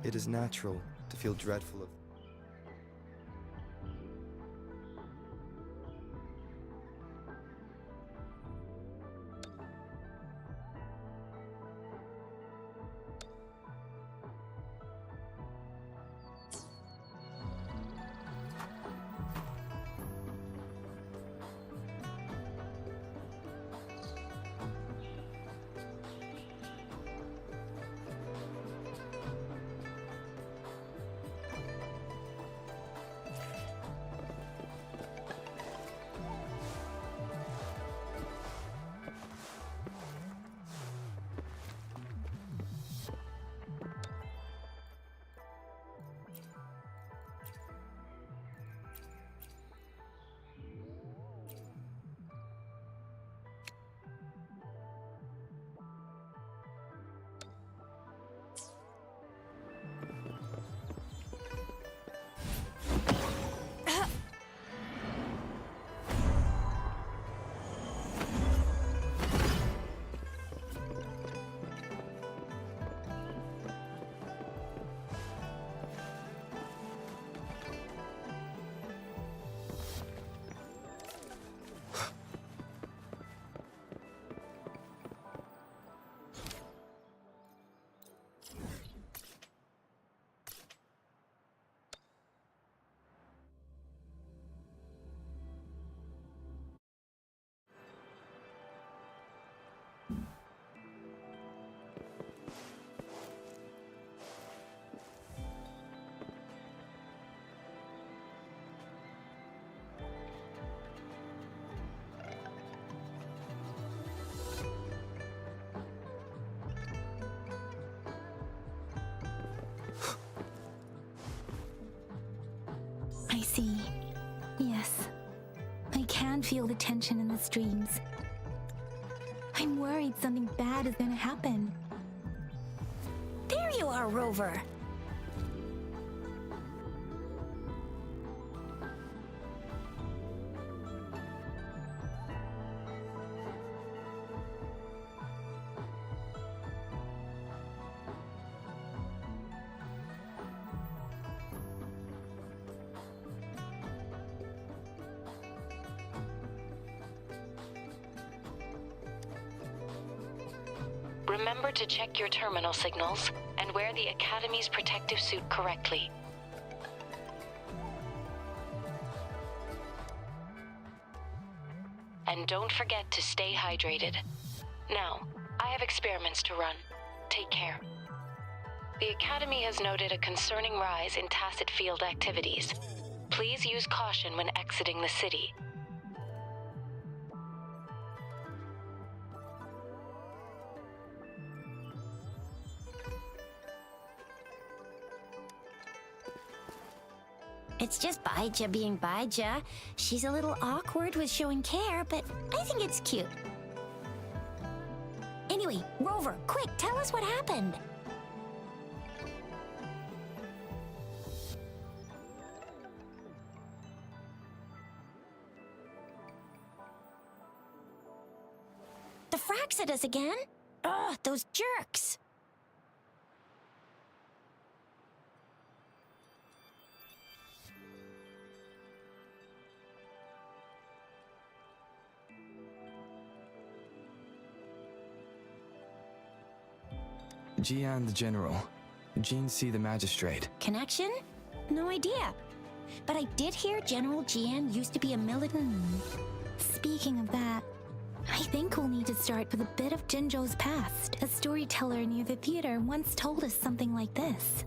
It is natural to feel dreadful of... I see. Yes. I can feel the tension in the streams. I'm worried something bad is gonna happen. There you are, Rover. Remember to check your terminal signals and wear the Academy's protective suit correctly. And don't forget to stay hydrated. Now, I have experiments to run. Take care. The Academy has noted a concerning rise in tacit field activities. Please use caution when exiting the city. It's just Baija being Baija. She's a little awkward with showing care, but I think it's cute. Anyway, Rover, quick, tell us what happened. The Frax at us again? Ugh, those jerks. Jian the General. Jean C the Magistrate. Connection? No idea. But I did hear General Jian used to be a militant... Speaking of that, I think we'll need to start with a bit of Jinzhou's past. A storyteller near the theater once told us something like this.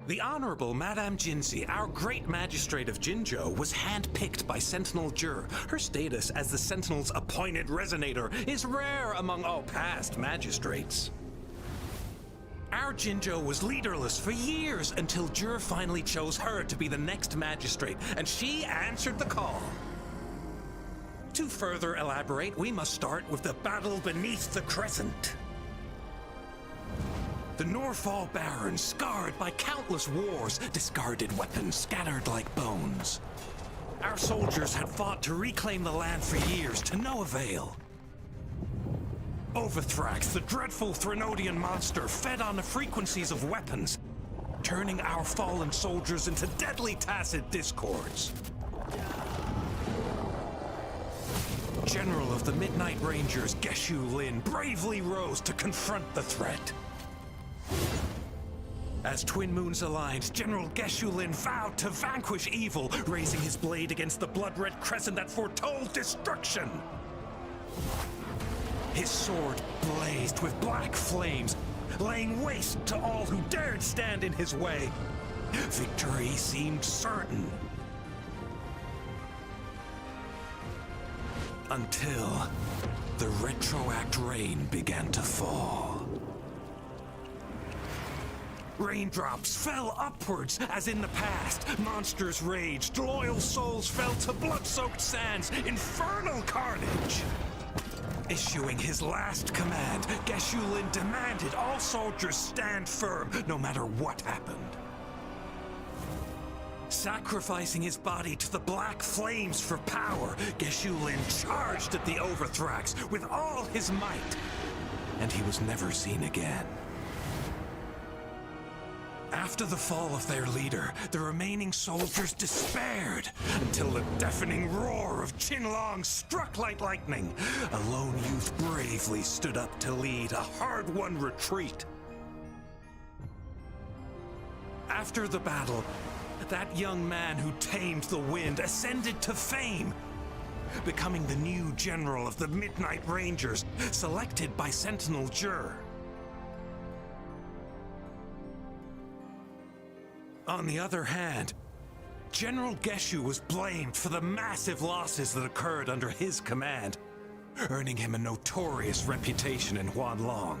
The Honorable Madame Jinzi, our great magistrate of Jinzhou, was handpicked by Sentinel Jur. Her status as the Sentinel's appointed resonator is rare among all past magistrates. Our Jinzhou was leaderless for years until Jur finally chose her to be the next magistrate, and she answered the call. To further elaborate, we must start with the battle beneath the Crescent. The Norfall Barons, scarred by countless wars, discarded weapons scattered like bones. Our soldiers had fought to reclaim the land for years, to no avail. Overthrax, the dreadful Threnodian monster, fed on the frequencies of weapons, turning our fallen soldiers into deadly tacit discords. General of the Midnight Rangers, Geshu Lin, bravely rose to confront the threat. As Twin Moons aligned, General Geshu Lin vowed to vanquish evil, raising his blade against the blood-red crescent that foretold destruction. His sword blazed with black flames, laying waste to all who dared stand in his way. Victory seemed certain. Until the retroact rain began to fall. Raindrops fell upwards as in the past. Monsters raged, loyal souls fell to blood-soaked sands, infernal carnage. Issuing his last command, Geshu Lin demanded all soldiers stand firm, no matter what happened. Sacrificing his body to the black flames for power, Geshu Lin charged at the Overthrax with all his might, and he was never seen again. After the fall of their leader, the remaining soldiers despaired until the deafening roar of Qinlong struck like lightning. A lone youth bravely stood up to lead a hard-won retreat. After the battle, that young man who tamed the wind ascended to fame, becoming the new general of the Midnight Rangers, selected by Sentinel Jur. On the other hand, General Geshu was blamed for the massive losses that occurred under his command, earning him a notorious reputation in Huanlong.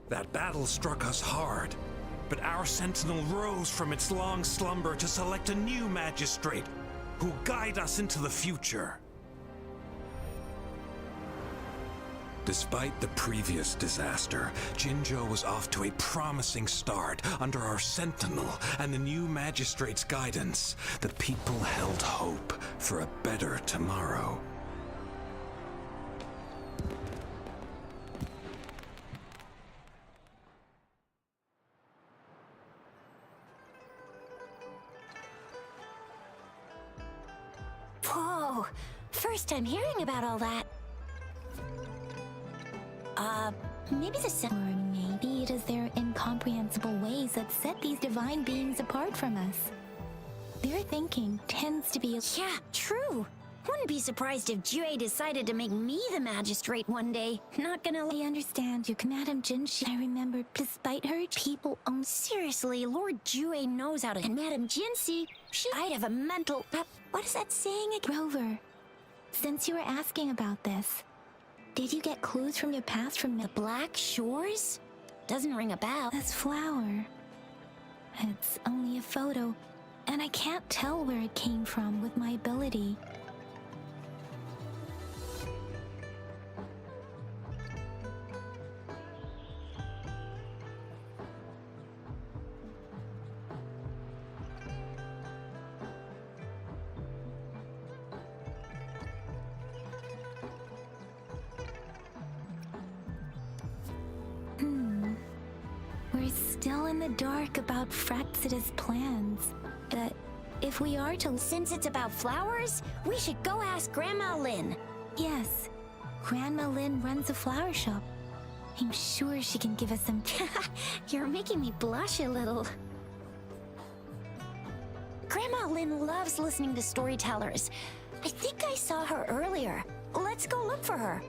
That battle struck us hard, but our sentinel rose from its long slumber to select a new magistrate who'll guide us into the future. Despite the previous disaster, Jinzhou was off to a promising start. Under our sentinel and the new magistrate's guidance, the people held hope for a better tomorrow. Whoa! First time hearing about all that. Maybe Or maybe it is their incomprehensible ways that set these divine beings apart from us. Their thinking tends to be... Yeah, true. Wouldn't be surprised if Jue decided to make me the magistrate one day. Not gonna... I understand you, Madam Jinshi. I remember, despite her, people own... Seriously, Lord Jue knows how to... And Madam Jinsi, I'd have a mental... what is that saying again? Rover, since you were asking about this, did you get clues from your past from The Black Shores? Doesn't ring a bell. this flower? It's only a photo, and I can't tell where it came from with my ability. We're still in the dark about Fraxida's plans, but if we are to... Since it's about flowers, we should go ask Grandma Lin. Yes, Grandma Lin runs a flower shop. I'm sure she can give us some... You're making me blush a little. Grandma Lin loves listening to storytellers. I think I saw her earlier. Let's go look for her.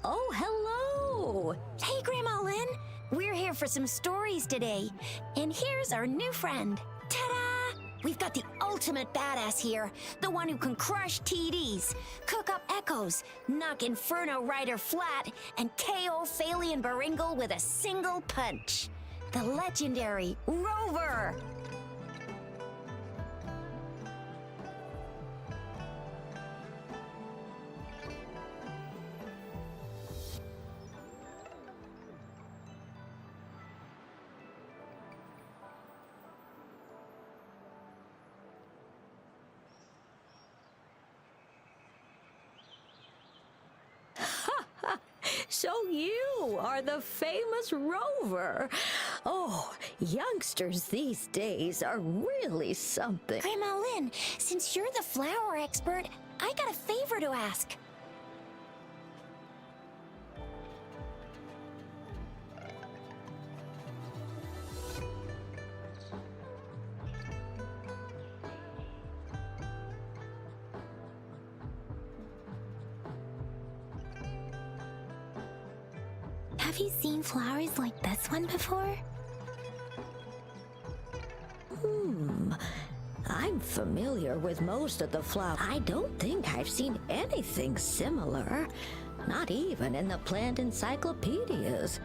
Oh, hello! Hey, Grandma Lin! We're here for some stories today. And here's our new friend. Ta-da! We've got the ultimate badass here. The one who can crush TDs, cook up echoes, knock Inferno Rider flat, and KO Phalian Baringle with a single punch. The legendary Rover! So you are the famous rover. Oh, youngsters these days are really something. Grandma Lynn, since you're the flower expert, I got a favor to ask. Have you seen flowers like this one before? I'm familiar with most of the flowers. I don't think I've seen anything similar. Not even in the plant encyclopedias.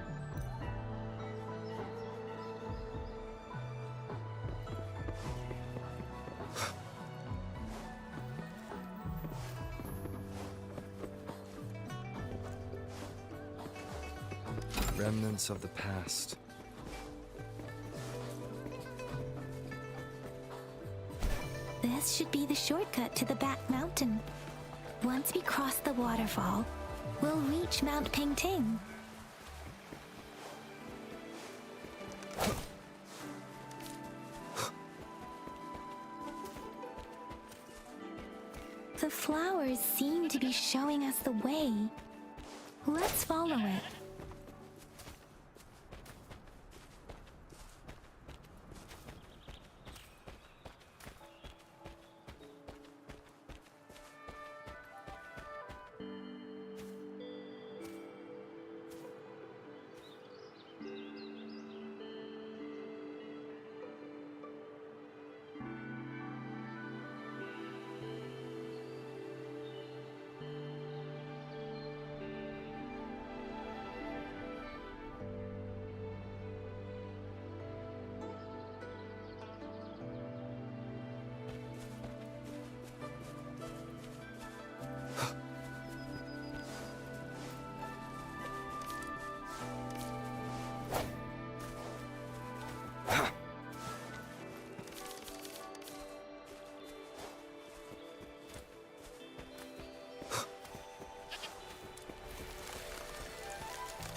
Remnants of the past. This should be the shortcut to the back mountain. Once we cross the waterfall, we'll reach Mount Pingting. The flowers seem to be showing us the way. Let's follow it.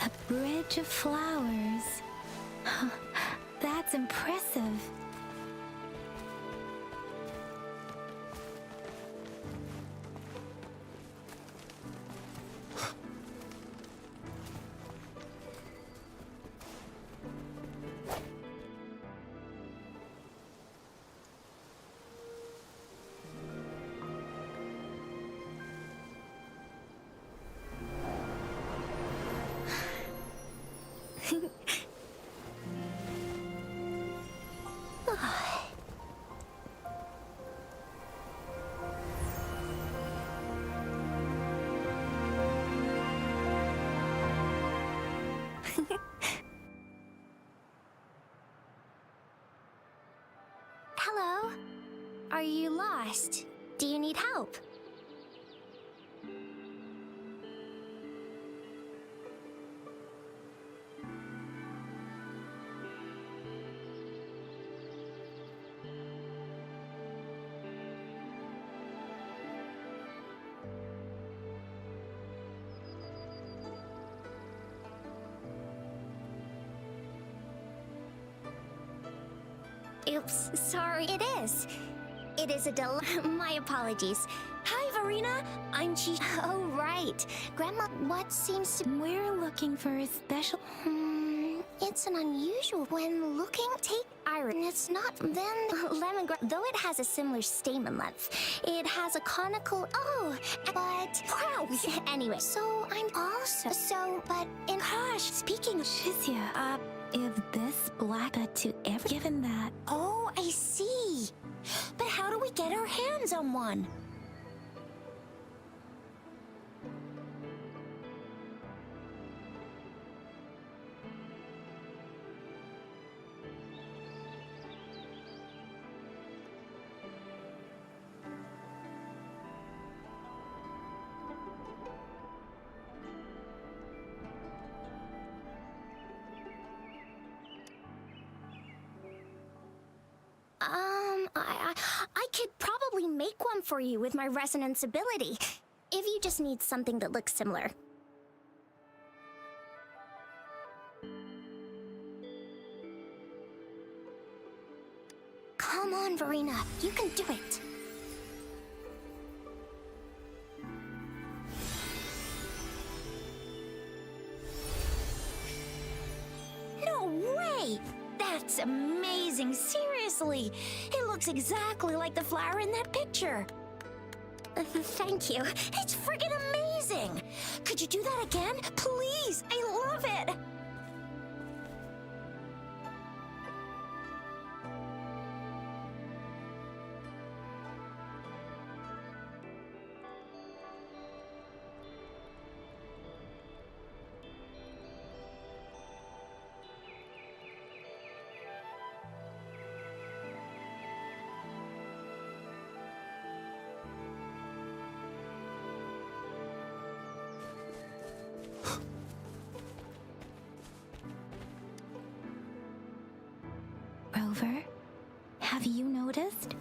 A bridge of flowers. That's impressive. Hello? Are you lost? Do you need help? Oops, sorry. It is. It is a my apologies. Hi, Verena. I'm Chi. Oh, right. Grandma, what seems to... We're looking for a special... It's an unusual when looking. Take iron. It's not then lemongrass. Though it has a similar stamen length, it has a conical. Oh, but wow. Anyway, so I'm also but in gosh. Speaking of Shizia, if this black to ever given that... Oh, I see. But how do we get our hands on one? I could probably make one for you with my resonance ability, if you just need something that looks similar. Come on, Verena. You can do it. No way! That's amazing, seriously. It looks exactly like the flower in that picture. Thank you. It's friggin' amazing. Could you do that again? Please, I love it. Rover, have you noticed?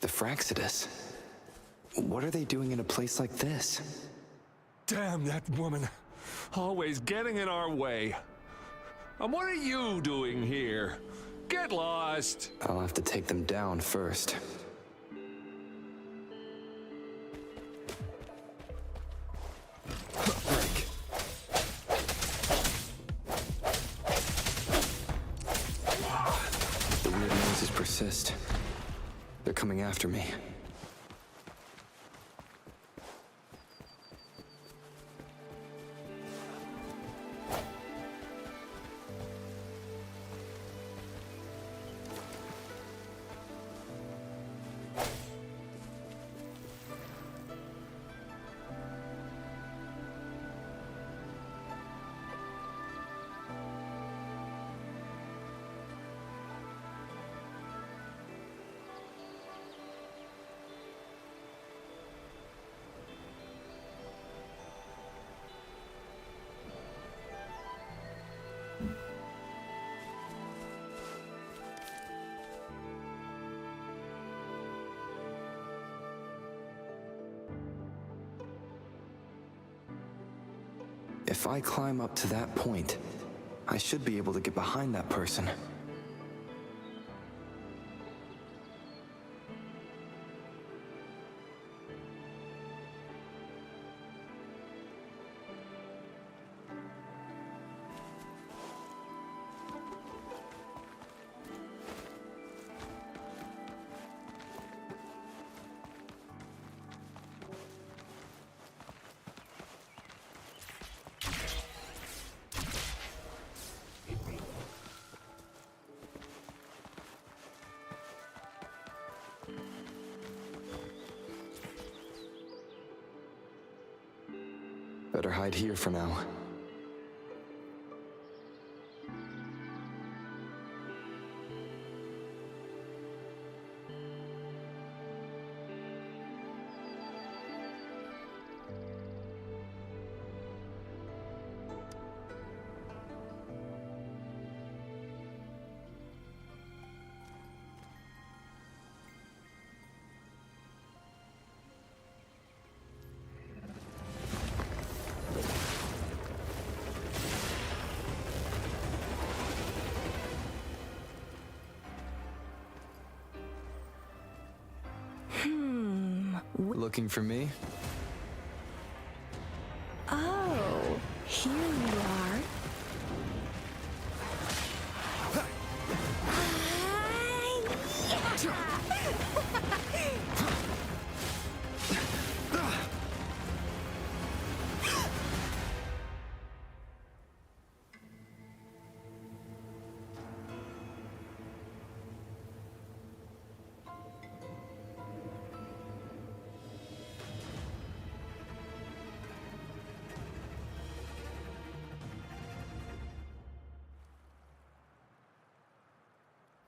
The Fraxidus. What are they doing in a place like this? Damn that woman. Always getting in our way. And what are you doing here? Get lost! I'll have to take them down first. Break. The weird noises persist. They're coming after me. If I climb up to that point, I should be able to get behind that person. Better hide here for now. Looking for me? Oh, here you are.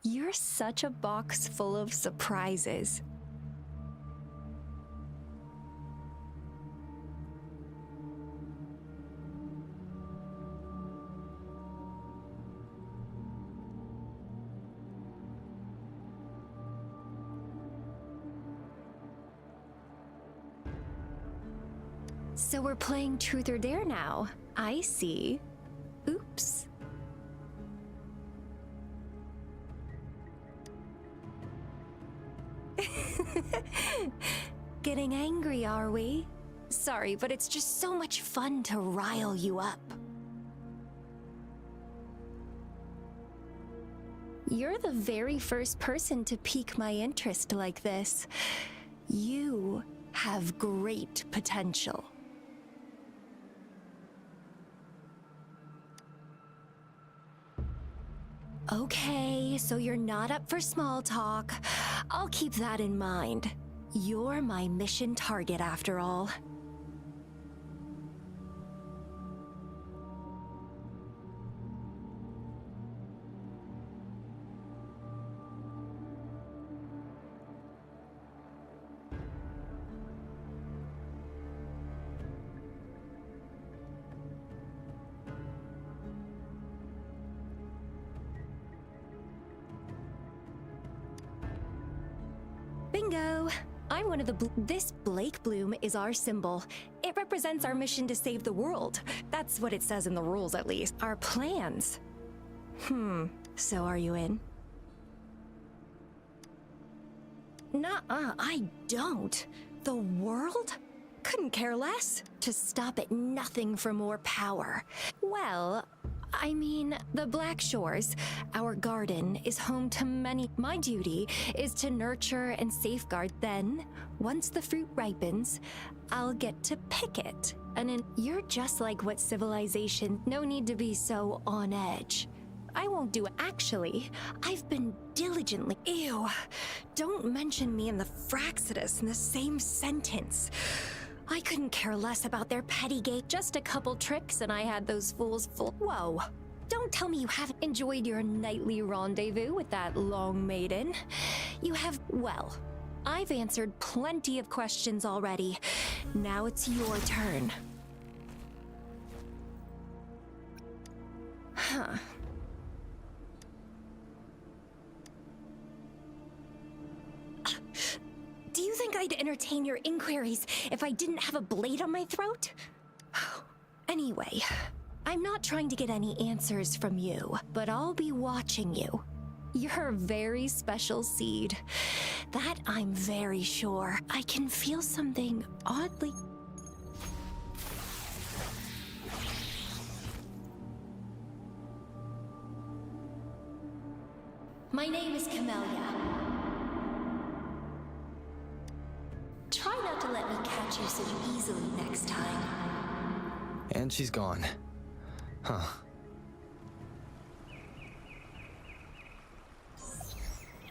You're such a box full of surprises. So we're playing Truth or Dare now. I see. Oops. Getting angry, are we? Sorry, but it's just so much fun to rile you up. You're the very first person to pique my interest like this. You have great potential. Okay, so you're not up for small talk. I'll keep that in mind. You're my mission target after all. Bingo! I'm one of the This Blake Bloom is our symbol. It represents our mission to save the world. That's what it says in the rules, at least. Our plans. So are you in? Nuh-uh, I don't. The world? Couldn't care less. To stop at nothing for more power. Well, I mean, the Black Shores, our garden, is home to many. My duty is to nurture and safeguard. Then, once the fruit ripens, I'll get to pick it. And you're just like what civilization. No need to be so on edge. I won't do it. Actually, I've been diligently. Ew. Don't mention me and the Fraxidus in the same sentence. I couldn't care less about their petty game. Just a couple tricks and I had those fools full. Whoa. Don't tell me you haven't enjoyed your nightly rendezvous with that long maiden. You have, well, I've answered plenty of questions already. Now it's your turn. Huh. Do you think I'd entertain your inquiries if I didn't have a blade on my throat? Anyway, I'm not trying to get any answers from you, but I'll be watching you. You're a very special seed. That I'm very sure. I can feel something oddly... My name is Camellia. Try not to let me catch you so easily next time. And she's gone. Huh.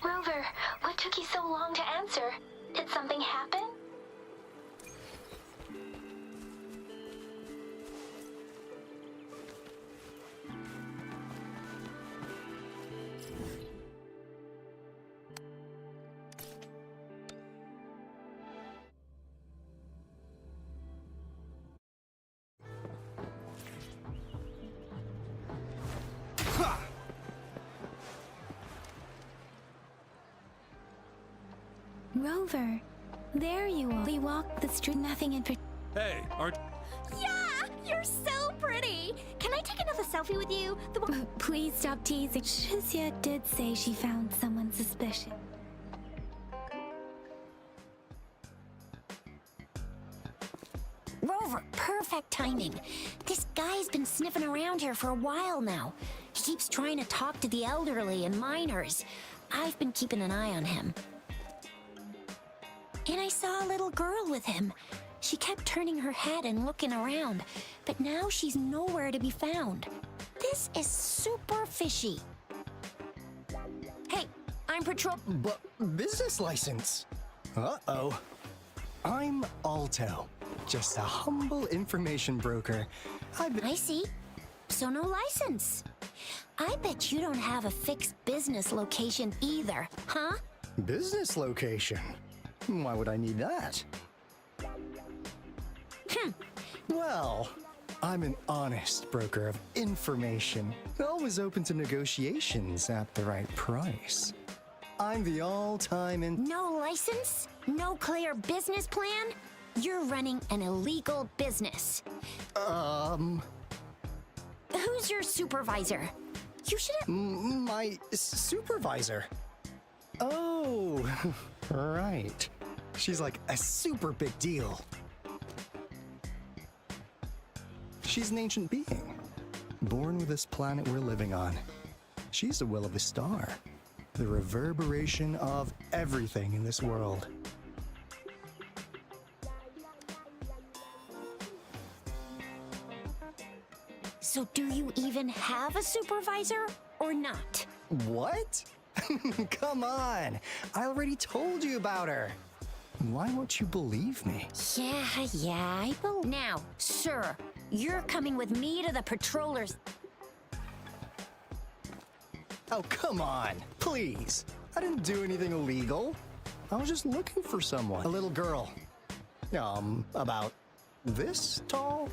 Rover, what took you so long to answer? Did something happen? Rover, there you are. We walked the street, nothing in particular. Hey, aren't... Yeah, you're so pretty. Can I take another selfie with you? Please stop teasing. Shizia did say she found someone suspicious. Rover, perfect timing. This guy's been sniffing around here for a while now. He keeps trying to talk to the elderly and minors. I've been keeping an eye on him. And I saw a little girl with him. She kept turning her head and looking around, but now she's nowhere to be found. This is super fishy. Hey, I'm patrol... But business license? Uh-oh. I'm Alto, just a humble information broker. I see. So no license. I bet you don't have a fixed business location either, huh? Business location? Why would I need that? Well, I'm an honest broker of information, always open to negotiations at the right price. I'm the all-time No license? No clear business plan? You're running an illegal business. Who's your supervisor? You should have... My supervisor. Oh, right. She's like a super big deal. She's an ancient being, born with this planet we're living on. She's the will of the star, the reverberation of everything in this world. So do you even have a supervisor or not? What? Come on! I already told you about her. Why won't you believe me? Yeah, I believe. Now, sir, you're coming with me to the patrollers. Oh, come on, please. I didn't do anything illegal. I was just looking for someone. A little girl. About this tall?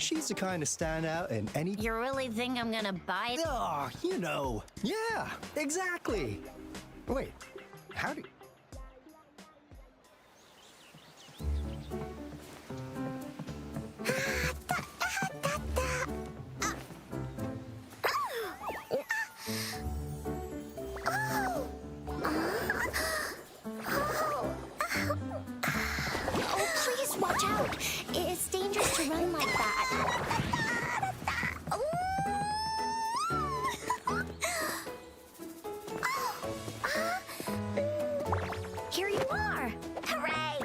She's the kind to stand out in any... You really think I'm gonna buy it? Oh, you know. Yeah, exactly. Wait, how do... Oh, please watch out. It's dangerous to run like that. Here you are. Hooray!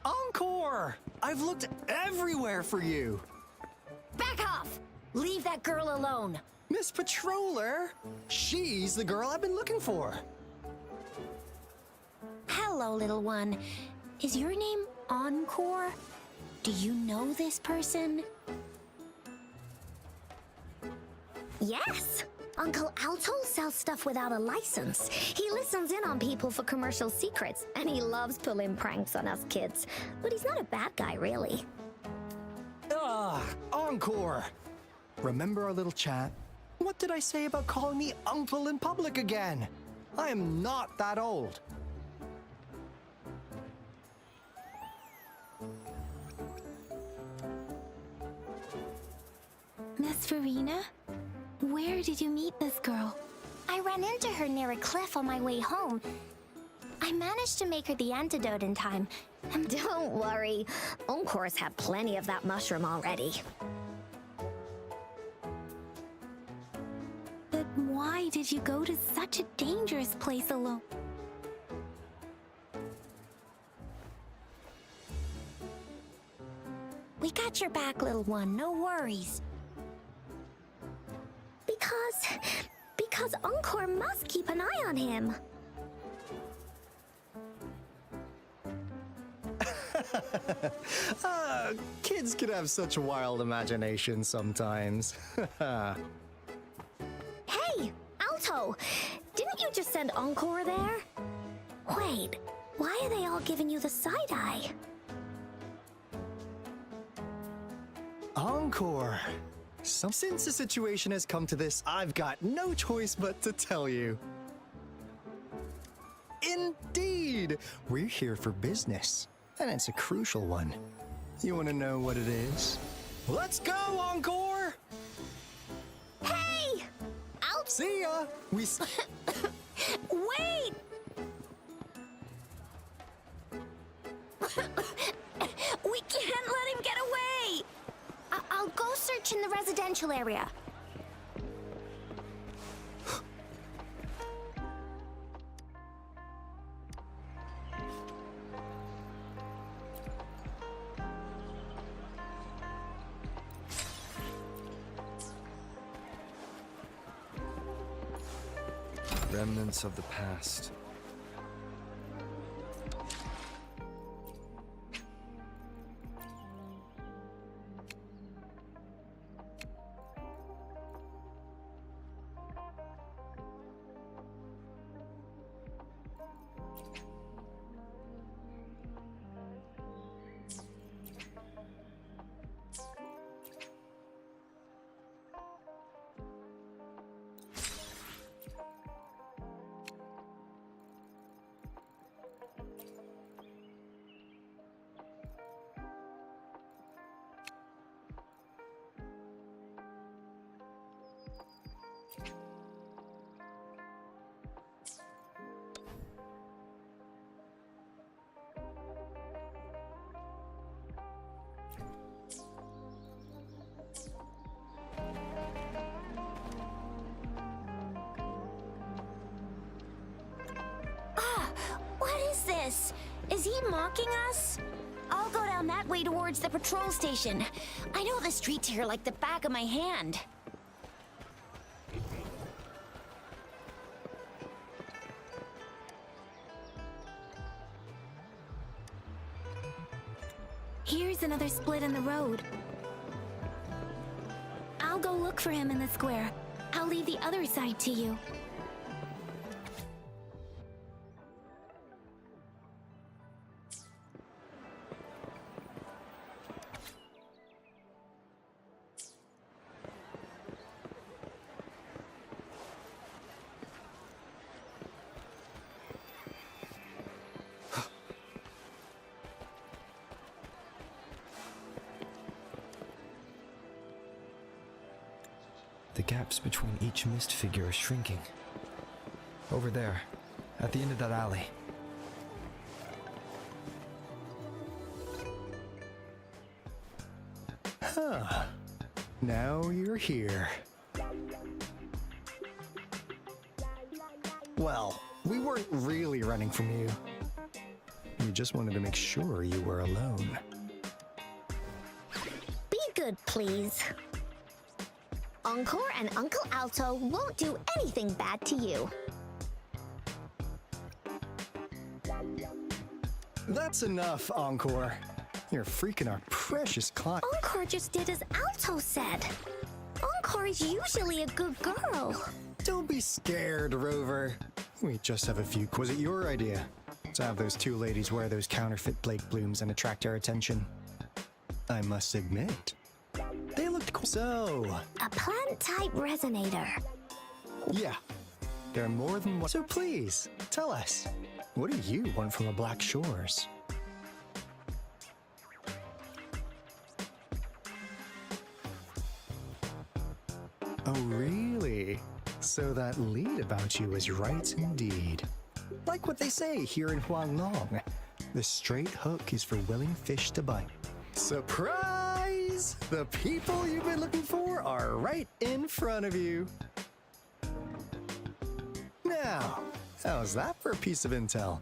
Encore! I've looked everywhere for you. Back off! Leave that girl alone. Miss Patroller! She's the girl I've been looking for. Hello, little one. Is your name Encore? Do you know this person? Yes. Uncle Alto sells stuff without a license. He listens in on people for commercial secrets, and he loves pulling pranks on us kids. But he's not a bad guy, really. Encore! Remember our little chat? What did I say about calling me uncle in public again? I am not that old. Miss Farina? Where did you meet this girl? I ran into her near a cliff on my way home. I managed to make her the antidote in time. And don't worry, Encore's had plenty of that mushroom already. But why did you go to such a dangerous place alone? We got your back, little one. No worries. Because Encore must keep an eye on him. Kids can have such wild imaginations sometimes. Hey, Alto! Didn't you just send Encore there? Wait, why are they all giving you the side eye? Encore! Since the situation has come to this, I've got no choice but to tell you. Indeed! We're here for business, and it's a crucial one. You want to know what it is? Let's go, Encore! Hey! Alto! See ya! Wait! We can't let him get away! I'll go search in the residential area. Remnants of the past. this? Is he mocking us? I'll go down that way towards the patrol station. I know the streets here like the back of my hand. Here's another split in the road. I'll go look for him in the square. I'll leave the other side to you. The gaps between each mist figure are shrinking. Over there, at the end of that alley. Huh. Now you're here. Well, we weren't really running from you. We just wanted to make sure you were alone. Be good, please. Encore and Uncle Alto won't do anything bad to you. That's enough, Encore. You're freaking our precious client. Encore just did as Alto said. Encore is usually a good girl. Don't be scared, Rover. We just have a few. Was it your idea to have those two ladies wear those counterfeit Blake blooms and attract our attention? I must admit, they looked cool. So, A plant-type resonator. yeah, they're more than one. So please, tell us, what do you want from the Black Shores? Oh, really? So that lead about you was right indeed. Like what they say here in Huanglong, the straight hook is for willing fish to bite. Surprise! The people you've been looking for are right in front of you. Now, how's that for a piece of intel?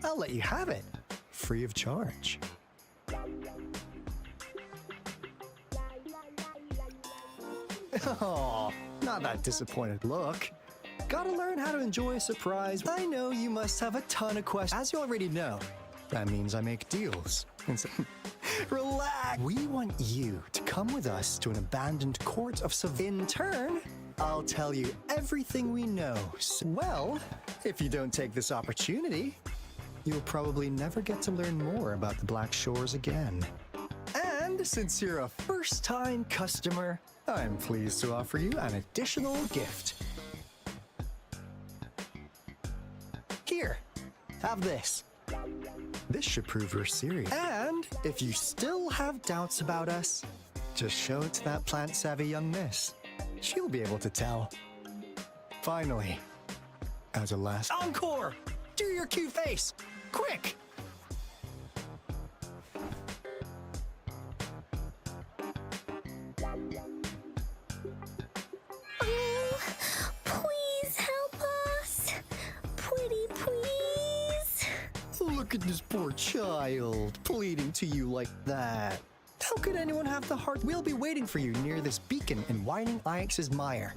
I'll let you have it, free of charge. Oh, not that disappointed look. Gotta learn how to enjoy a surprise. I know you must have a ton of questions. As you already know, that means I make deals. Relax. We want you to come with us to an abandoned court of In turn, I'll tell you everything we know. Well, if you don't take this opportunity, you'll probably never get to learn more about the Black Shores again. And since you're a first-time customer, I'm pleased to offer you an additional gift. Here, have this. This should prove you're serious. And if you still have doubts about us, just show it to that plant-savvy young miss. She'll be able to tell. Finally, as a last encore, do your cute face, quick! Oh, please help us. Pretty please. Look at this poor child, pleading to you like that. How could anyone have the heart? We'll be waiting for you near this beacon in Whining Ix's mire.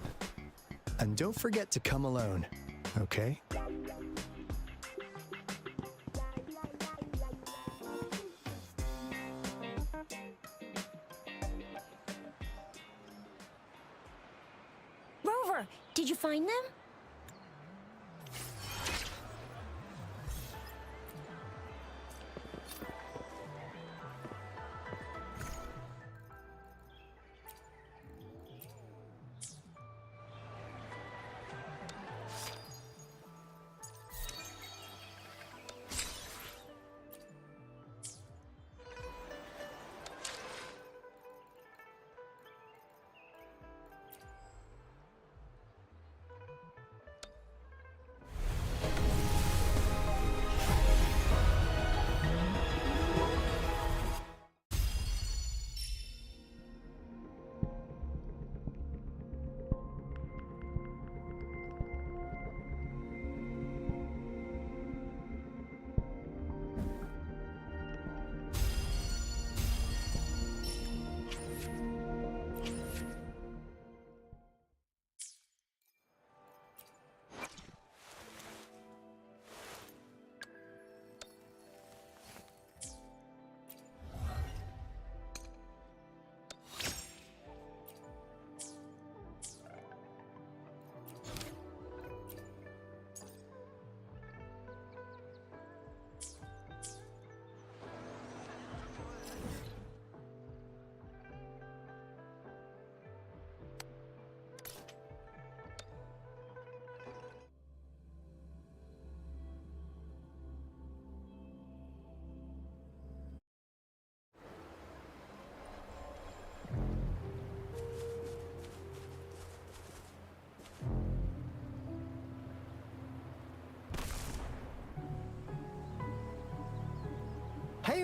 And don't forget to come alone, okay? Rover, did you find them?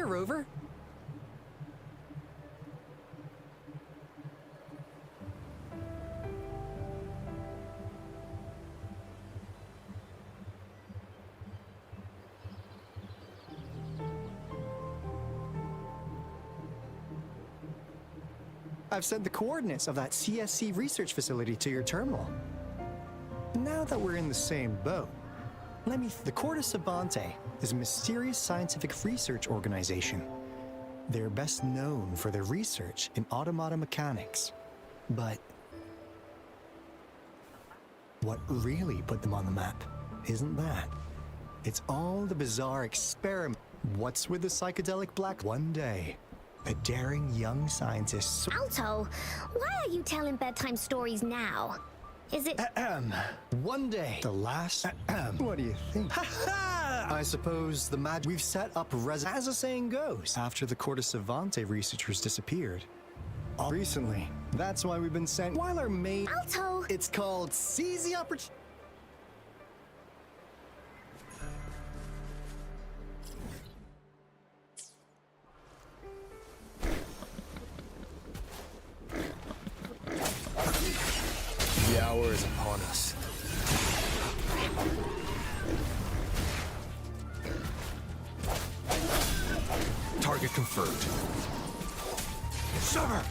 Rover. I've sent the coordinates of that CSC research facility to your terminal. Now that we're in the same boat, the Corte Savante is a mysterious scientific research organization. They're best known for their research in automata mechanics. But what really put them on the map isn't that. It's all the bizarre experiment. What's with the psychedelic black? One day, a daring young scientist... Alto, why are you telling bedtime stories now? Is it... One day, the last... What do you think? I suppose the we've set up as the saying goes, after the Corte Savante researchers disappeared. Recently. That's why we've been sent... While our main... Alto! It's called Seize the Opportunity... The hour is upon us. Target confirmed. Summer!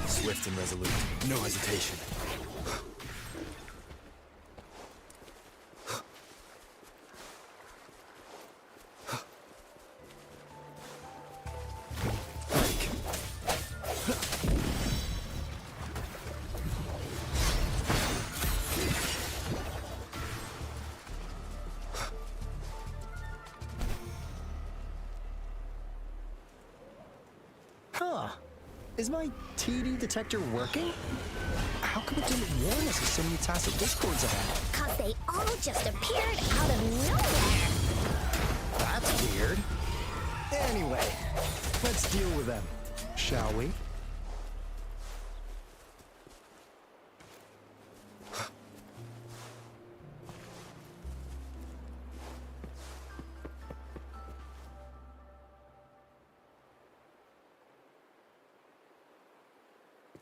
Swift and resolute. No hesitation. Huh. Is my TD detector working? How come it didn't warn us of so many tacit discords ahead? 'Cause they all just appeared out of nowhere. That's weird. Anyway, let's deal with them, shall we?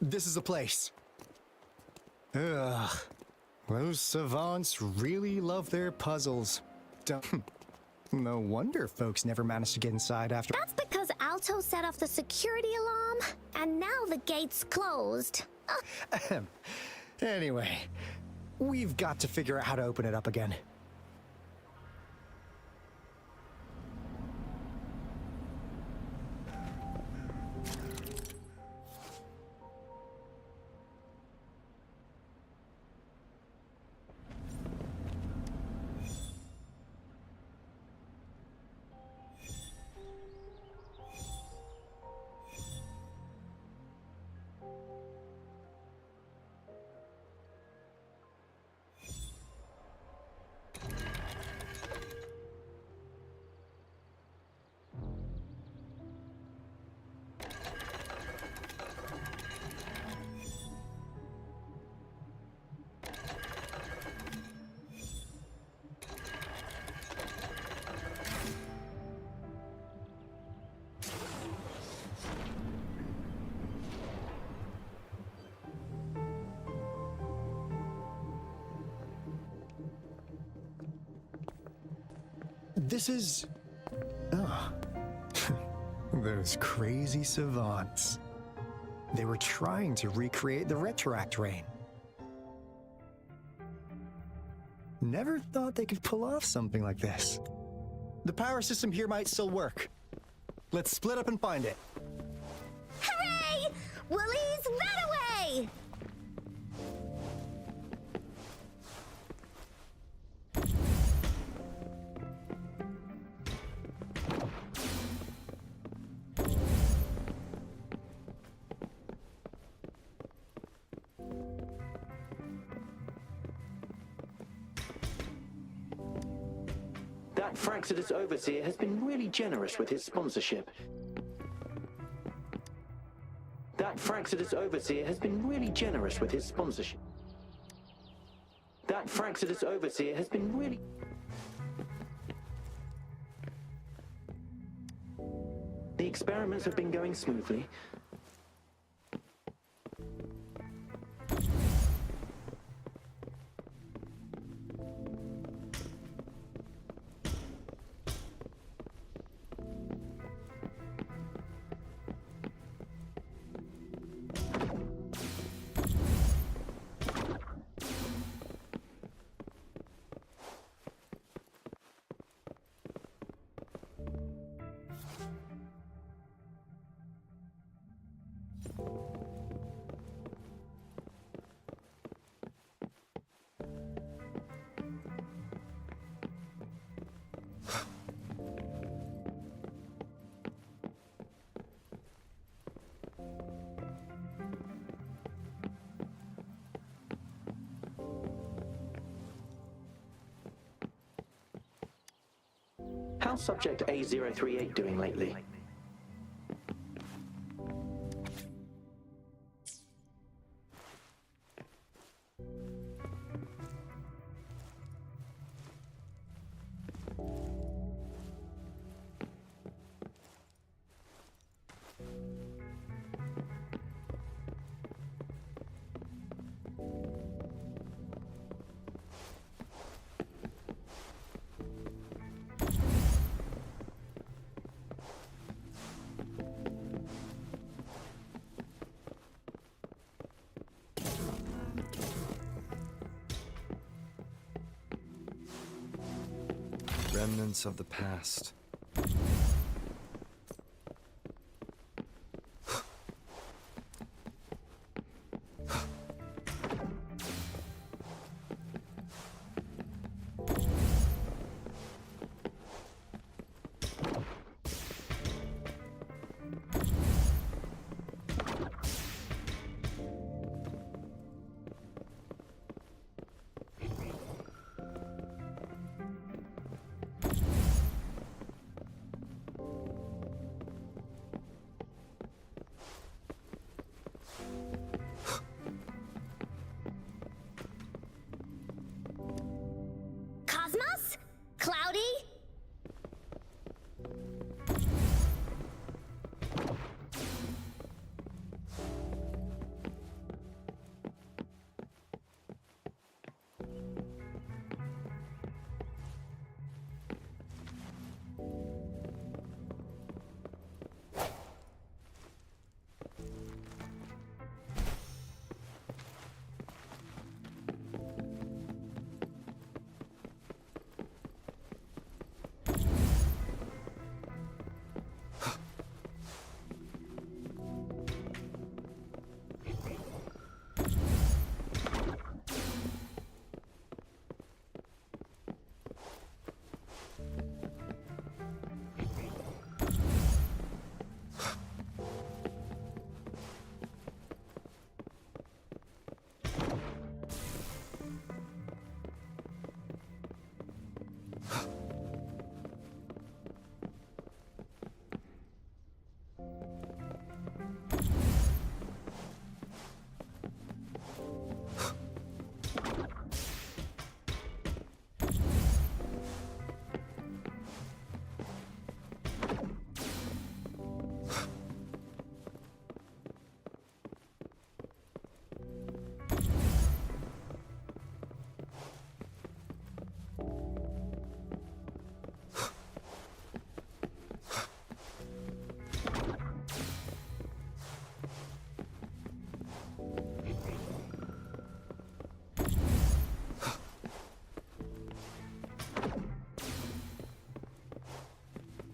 This is the place. Ugh. Those savants really love their puzzles. No wonder folks never managed to get inside after... That's because Alto set off the security alarm, and now the gate's closed. Anyway, we've got to figure out how to open it up again. This is... Oh. Those crazy savants. They were trying to recreate the retroact rain. Never thought they could pull off something like this. The power system here might still work. Let's split up and find it. Hooray! Willie's that away! That Fraxidus Overseer has been really generous with his sponsorship. That Fraxidus Overseer has been really generous with his sponsorship. That That Fraxidus overseer has been really... The experiments have been going smoothly. How's Subject A038 doing lately? Remnants of the past. Cosmos? Cloudy?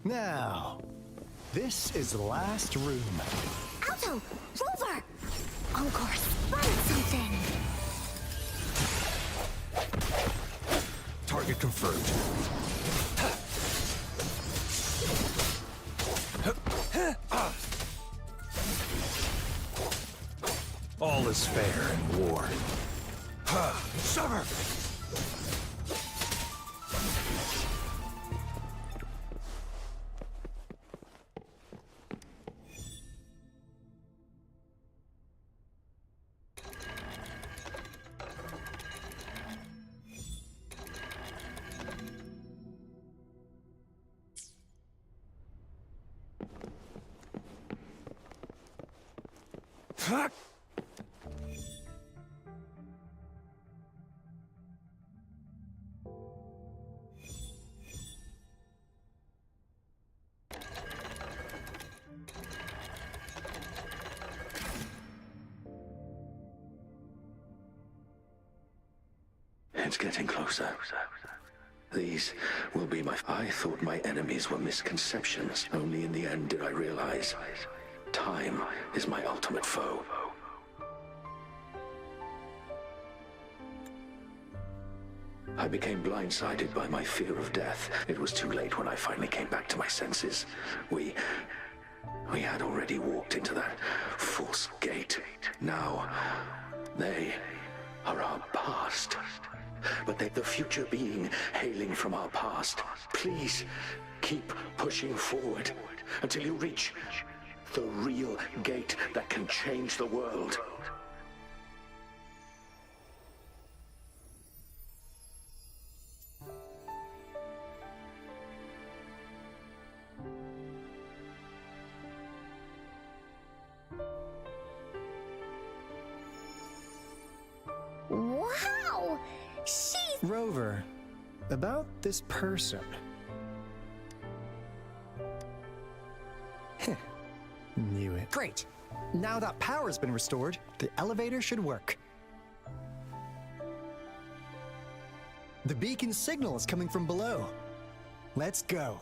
Now, this is the last room. Alto! Rover! Encore, spot something! Target confirmed. All is fair in war. Summer! It's getting closer. These will be my... I thought my enemies were misconceptions. Only in the end did I realize time is my ultimate foe. I became blindsided by my fear of death. It was too late when I finally came back to my senses. We had already walked into that false gate. Now, they are our past. But they're the future being hailing from our past. Please, keep pushing forward until you reach the real gate that can change the world. Wow! She's... Rover, about this person. Knew it. Great. Now that power's been restored, the elevator should work. The beacon signal is coming from below. Let's go.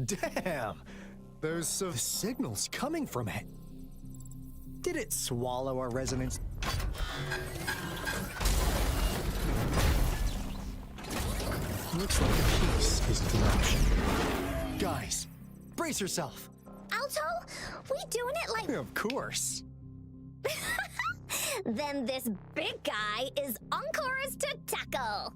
Damn! There's some signals coming from it. Did it swallow our resonance? Looks like a piece is interruption. Guys, brace yourself. Alto, we doing it like... Of course. Then this big guy is Encore's to tackle.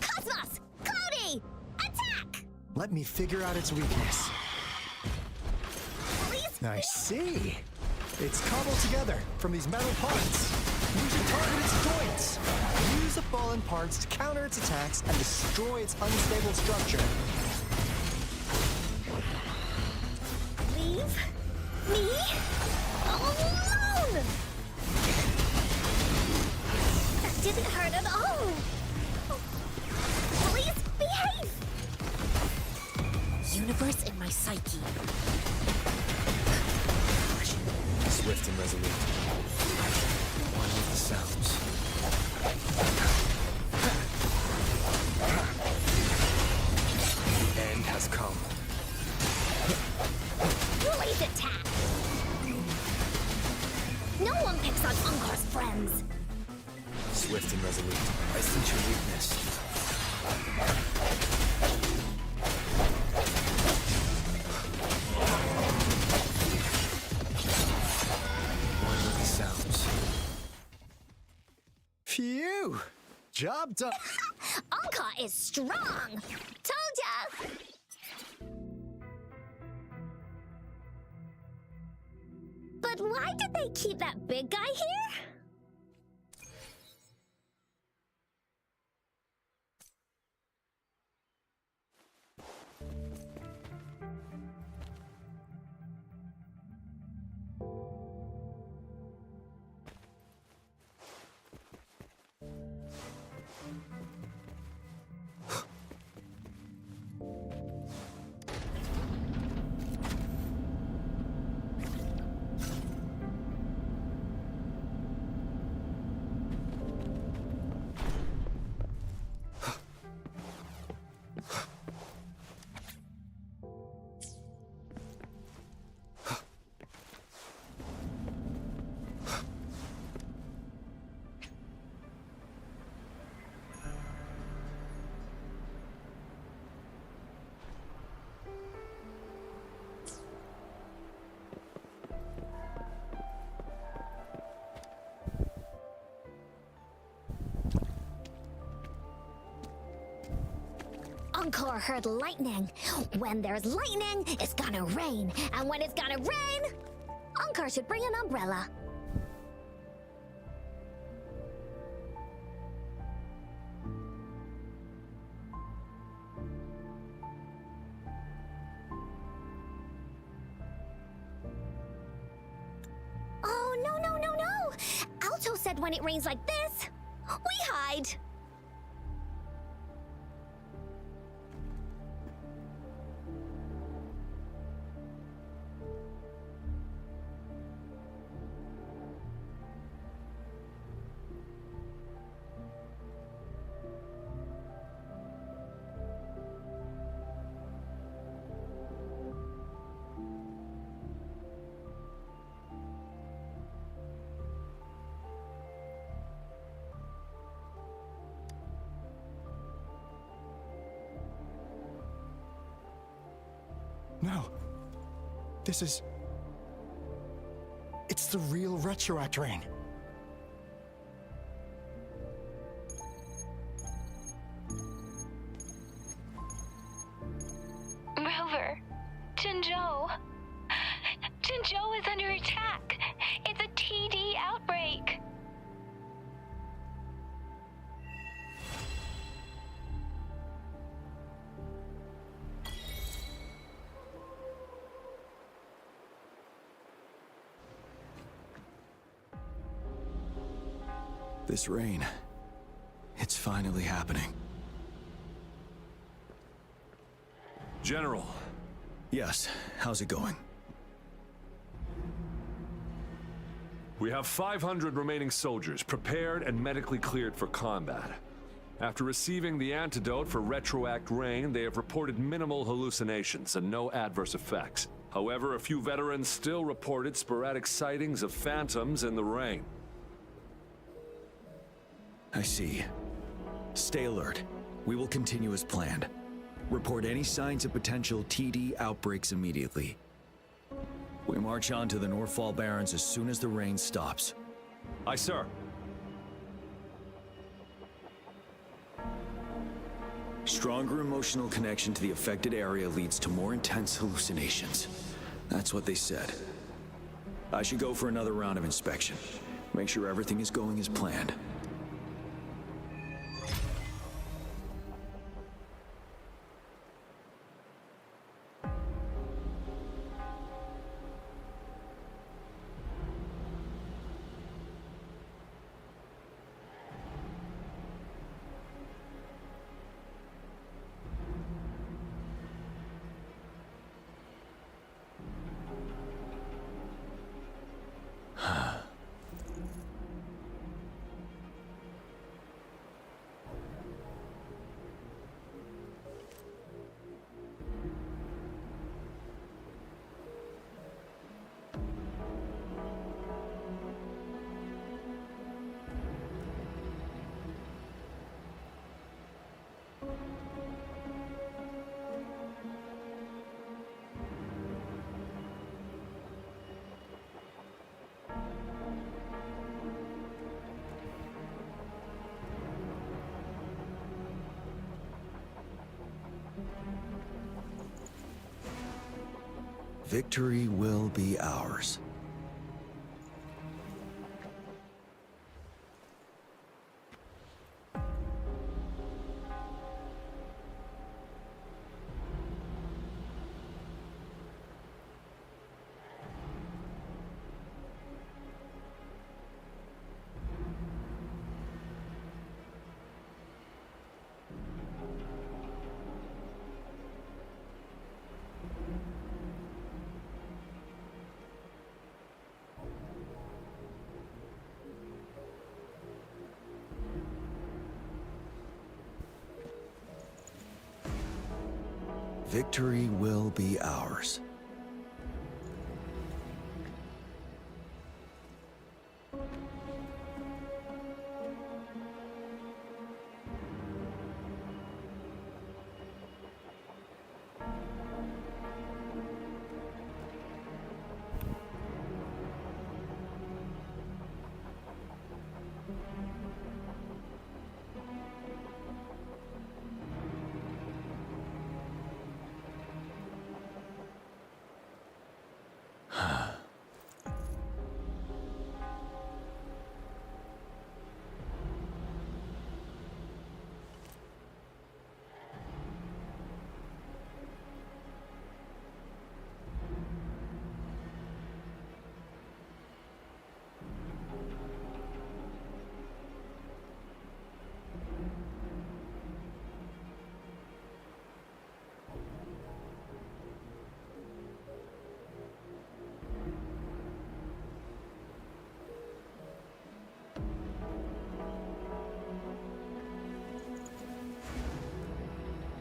Cosmos! Cloudy! Attack! Let me figure out its weakness. Please? I see. It's cobbled together from these metal parts. We should target its joints. Use the fallen parts to counter its attacks and destroy its unstable structure. Leave me alone! That didn't hurt at all. Please behave! Universe in my psyche. Swift and resolute. One with the sounds. The end has come. Please attack! No one picks on Encore's friends. Swift and resolute. I sense your weakness. One with the sounds. Phew! Job done. Encore is strong! Told ya! But why did they keep that big guy here? Encore heard lightning. When there's lightning, it's gonna rain. And when it's gonna rain, Encore should bring an umbrella. Oh, no, no, no, no! Alto said when it rains like this, we hide. No. This is... It's the real retroact ring. Rover, Jinzhou. Jinzhou is under attack. It's a TD outbreak. This rain, it's finally happening. General. Yes, how's it going? We have 500 remaining soldiers prepared and medically cleared for combat. After receiving the antidote for retroact rain, they have reported minimal hallucinations and no adverse effects. However, a few veterans still reported sporadic sightings of phantoms in the rain. I see. Stay alert. We will continue as planned. Report any signs of potential TD outbreaks immediately. We march on to the Northfall Barrens as soon as the rain stops. Aye, sir. Stronger emotional connection to the affected area leads to more intense hallucinations. That's what they said. I should go for another round of inspection. Make sure everything is going as planned. Victory will be ours. Victory will be ours.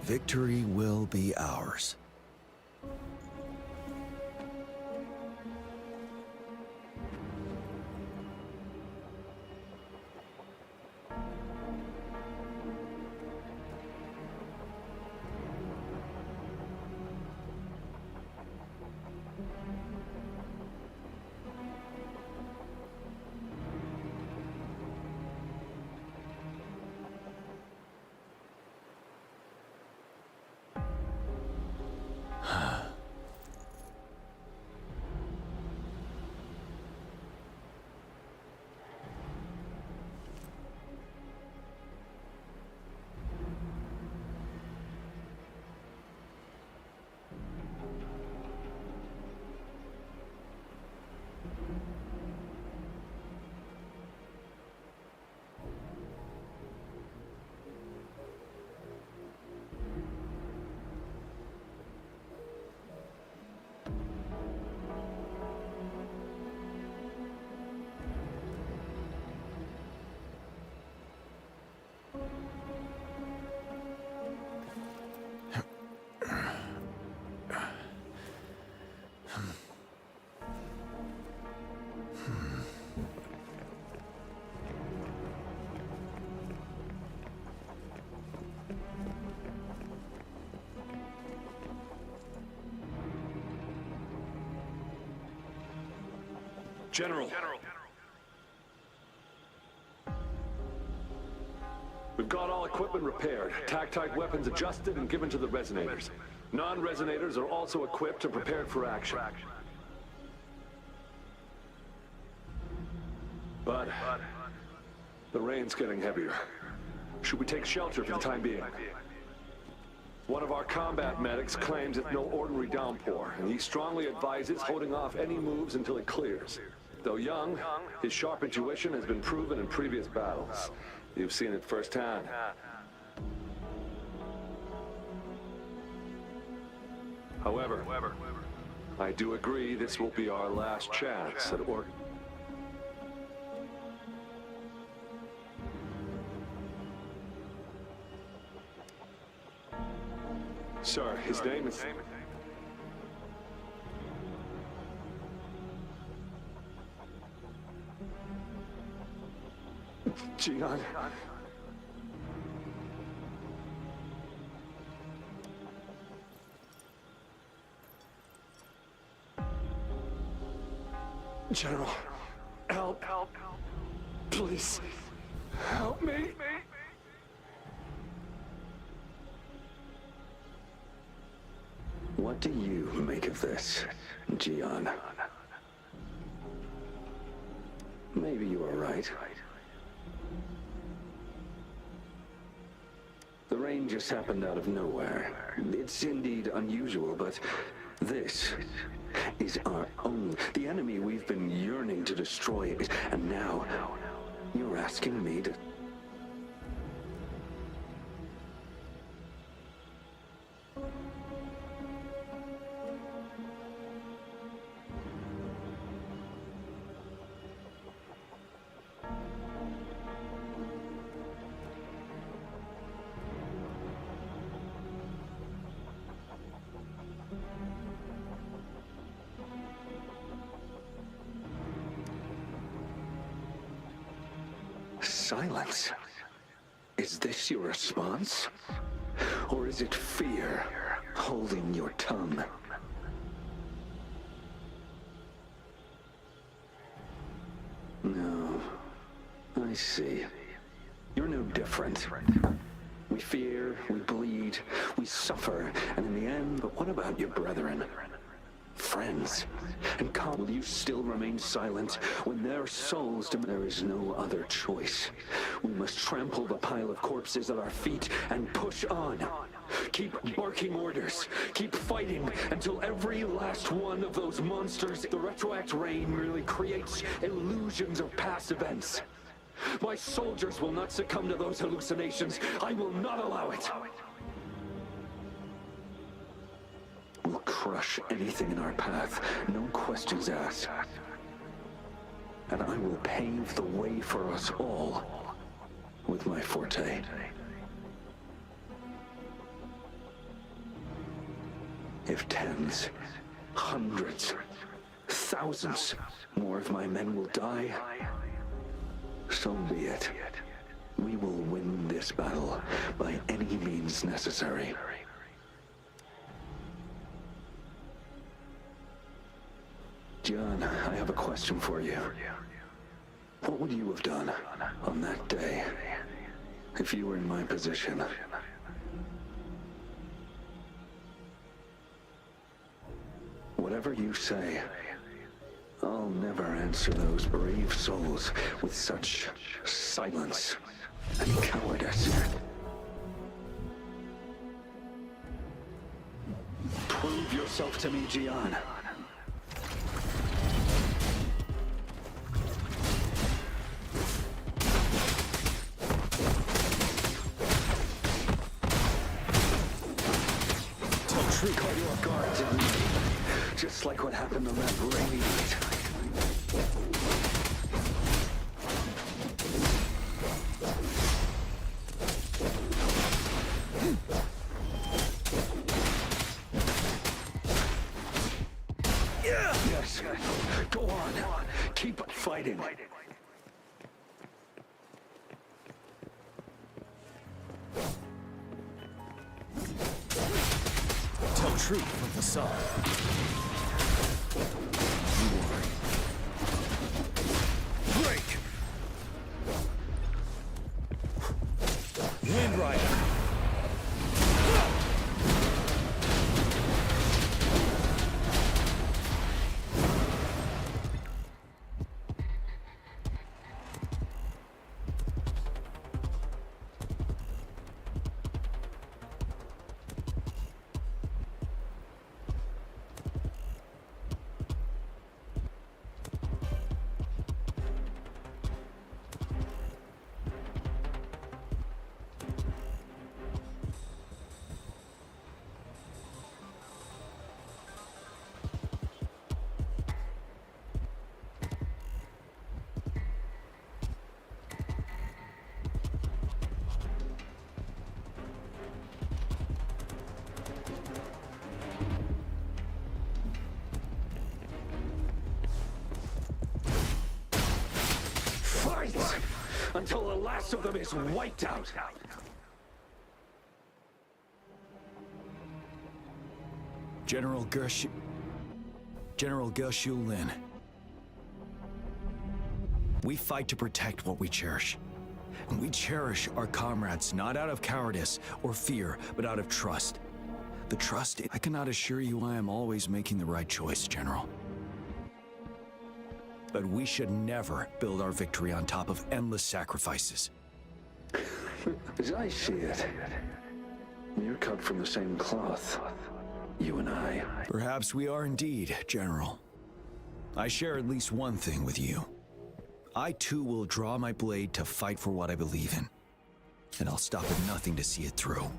Victory will be ours. General. We've got all equipment repaired, TAC-type weapons adjusted and given to the resonators. Non-resonators are also equipped and prepared for action. But the rain's getting heavier. Should we take shelter for the time being? One of our combat medics claims it's no ordinary downpour, and he strongly advises holding off any moves until it clears. Though young, his sharp intuition has been proven in previous battles. You've seen it firsthand. However, I do agree this will be our last chance at Orc. Sir, his name is... Gian. General, help. Please, help me. What do you make of this, Gian? Maybe you are right. The rain just happened out of nowhere. It's indeed unusual, but this is our own. The enemy we've been yearning to destroy, and now you're asking me to... Silence? Is this your response? Or is it fear holding your tongue? No. I see. You're no different. We fear, we bleed, we suffer, and in the end, but what about your brethren? Friends, and will you still remain silent when their souls there is no other choice. We must trample the pile of corpses at our feet and push on. Keep barking orders, keep fighting until every last one of those monsters. The retroact rain merely creates illusions of past events. My soldiers will not succumb to those hallucinations. I will not allow it. We'll crush anything in our path, no questions asked. And I will pave the way for us all with my forte. If tens, hundreds, thousands more of my men will die, so be it. We will win this battle by any means necessary. John, I have a question for you. What would you have done on that day if you were in my position? Whatever you say, I'll never answer those brave souls with such silence and cowardice. Prove yourself to me, Gian. Caught you off guard, didn't we? Just like what happened on that rainy night. Yes, go on. Keep fighting. Truth from the sun. Wind Rider. Fight! Until the last of them is wiped out! General Gershu Lin. We fight to protect what we cherish. And we cherish our comrades not out of cowardice or fear, but out of trust. The trust, I cannot assure you I am always making the right choice, General. But we should never build our victory on top of endless sacrifices. As I see it, you're cut from the same cloth. You and I. Perhaps we are indeed, General. I share at least one thing with you. I too will draw my blade to fight for what I believe in. And I'll stop at nothing to see it through.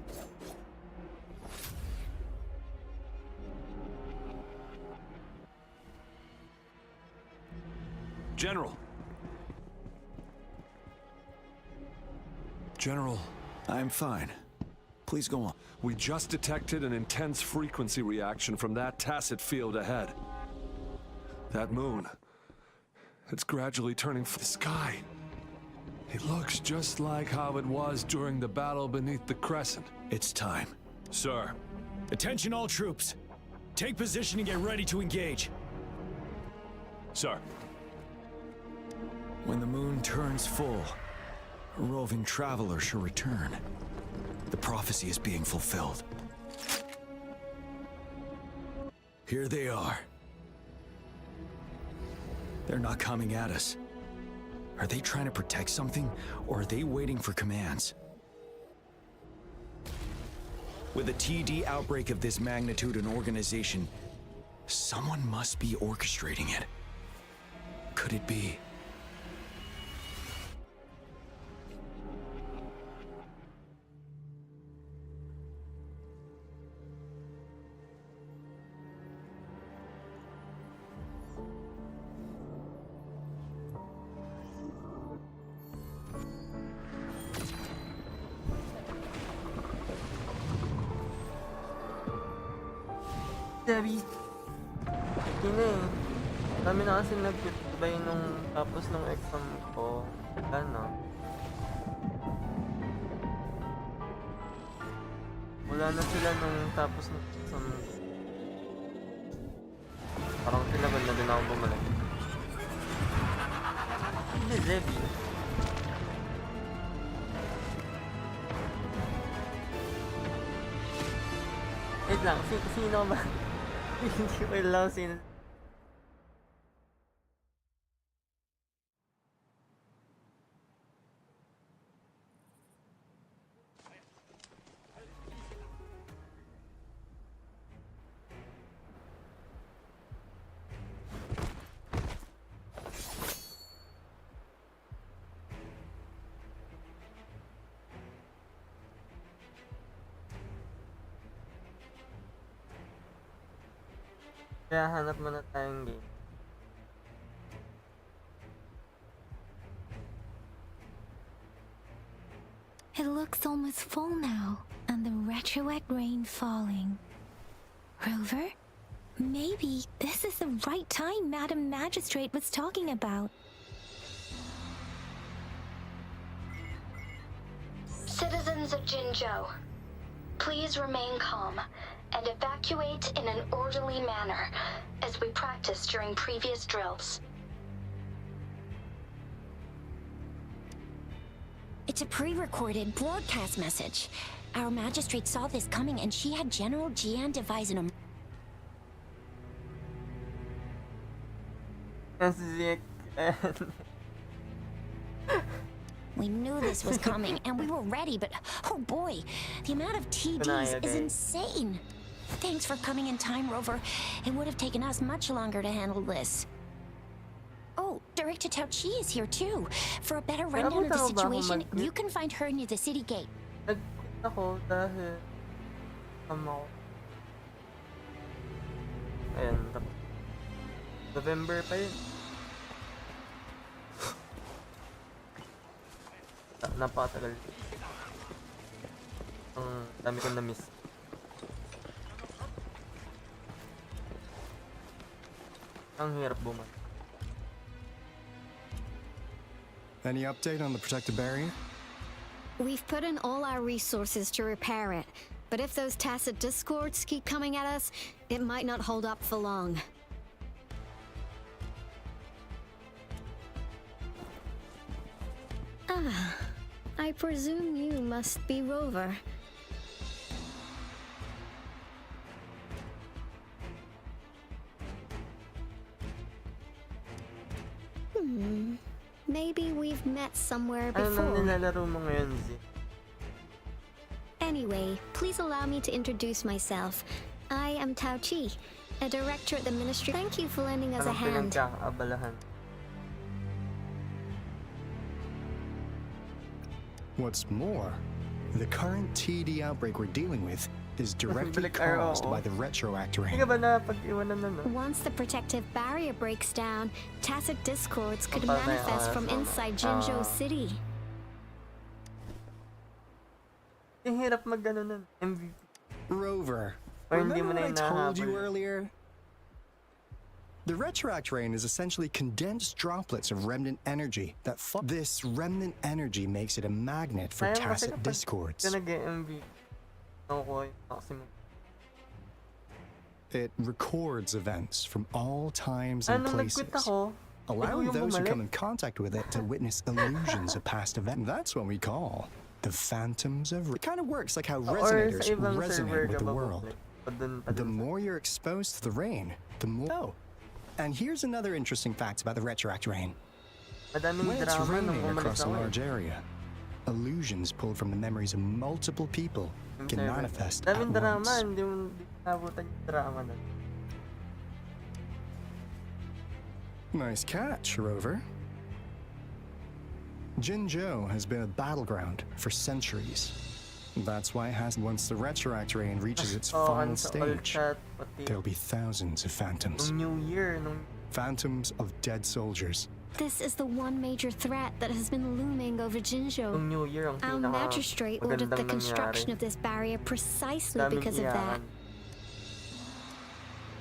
General. General. I'm fine. Please go on. We just detected an intense frequency reaction from that tacit field ahead. That moon. It's gradually turning for the sky. It looks just like how it was during the battle beneath the crescent. It's time. Sir. Attention all troops. Take position and get ready to engage. Sir. When the moon turns full, a roving traveler shall return. The prophecy is being fulfilled. Here they are. They're not coming at us. Are they trying to protect something, or are they waiting for commands? With a TD outbreak of this magnitude and organization, someone must be orchestrating it. Could it be? Sabi, yun eh. Dami na kasi nag-goodbye nung tapos nung exam ko. Ano? Wala na sila nung tapos ng exam. Parang tinagal na din ako bumalik. Hindi, Zebi. Wait lang, sino ba? Hindi ko alam sino. Kaya hanap muna tayong game. It looks almost full now, and the retroact rain falling. Rover? Maybe this is the right time Madam Magistrate was talking about. Citizens of Jinzhou, please remain calm and evacuate in an orderly manner, as we practiced during previous drills. It's a pre-recorded broadcast message. Our magistrate saw this coming and she had General Jian devise an We knew this was coming, and we were ready, but oh boy, the amount of TDs is insane. Thanks for coming in time, Rover. It would have taken us much longer to handle this. Oh, Director Tao Chi is here too. For a better rundown of the situation, you can find her near the city gate. Ako dahil ako. Ayan, November pa yun. Napakatagal. Ang dami kong na-miss. Ang hirap bumalik. Any update on the protective barrier? We've put in all our resources to repair it, but if those tacit discords keep coming at us, it might not hold up for long. Ah, I presume you must be Rover. Maybe we've met somewhere before. Anyway, please allow me to introduce myself. I am Tao Chi, a director at the ministry. Thank you for lending us a hand. What's more, the current TD outbreak we're dealing with is directly caused by the retroactoring. Once the protective barrier breaks down, tacit discords could manifest from inside Jinzhou City. Rover, remember what I told you earlier? The retroact rain is essentially condensed droplets of remnant energy that this remnant energy makes it a magnet for tacit discords. It records events from all times and places, allowing those who come in contact with it to witness illusions of past events. That's what we call the phantoms of... It kind of works like how resonators resonate with the world. The more you're exposed to the rain, the more... Oh, and here's another interesting fact about the retroact rain. When it's raining across a large area, illusions pulled from the memories of multiple people can manifest at once. Nice catch, Rover. Jinzhou has been a battleground for centuries. That's why it has. Once the retroact rain reaches its final stage, there'll be thousands of phantoms. Phantoms of dead soldiers. This is the one major threat that has been looming over Jinzhou. Our magistrate ordered the construction of this barrier precisely because of that.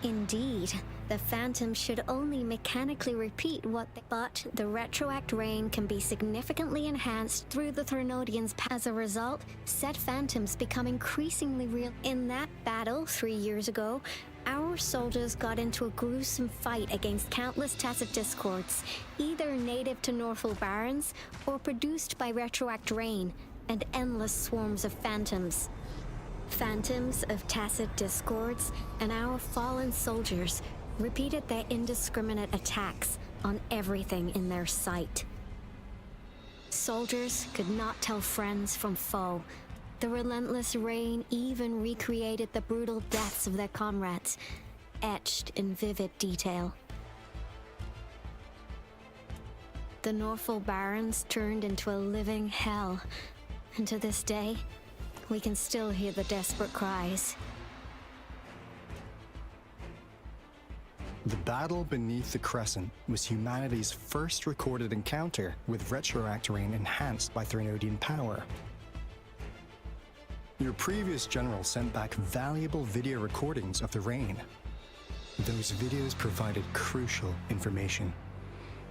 Indeed, the phantoms should only mechanically repeat what they... But the retroact rain can be significantly enhanced through the Threnodians. As a result, said phantoms become increasingly real. In that battle 3 years ago, our soldiers got into a gruesome fight against countless tacit discords, either native to Northfall Barrens or produced by retroact rain and endless swarms of phantoms. Phantoms of tacit discords and our fallen soldiers repeated their indiscriminate attacks on everything in their sight. Soldiers could not tell friends from foe. The relentless rain even recreated the brutal deaths of their comrades, etched in vivid detail. The Northfall Barrens turned into a living hell, and to this day, we can still hear the desperate cries. The battle beneath the Crescent was humanity's first recorded encounter with retroact rain enhanced by Threnodian power. Your previous general sent back valuable video recordings of the rain. Those videos provided crucial information,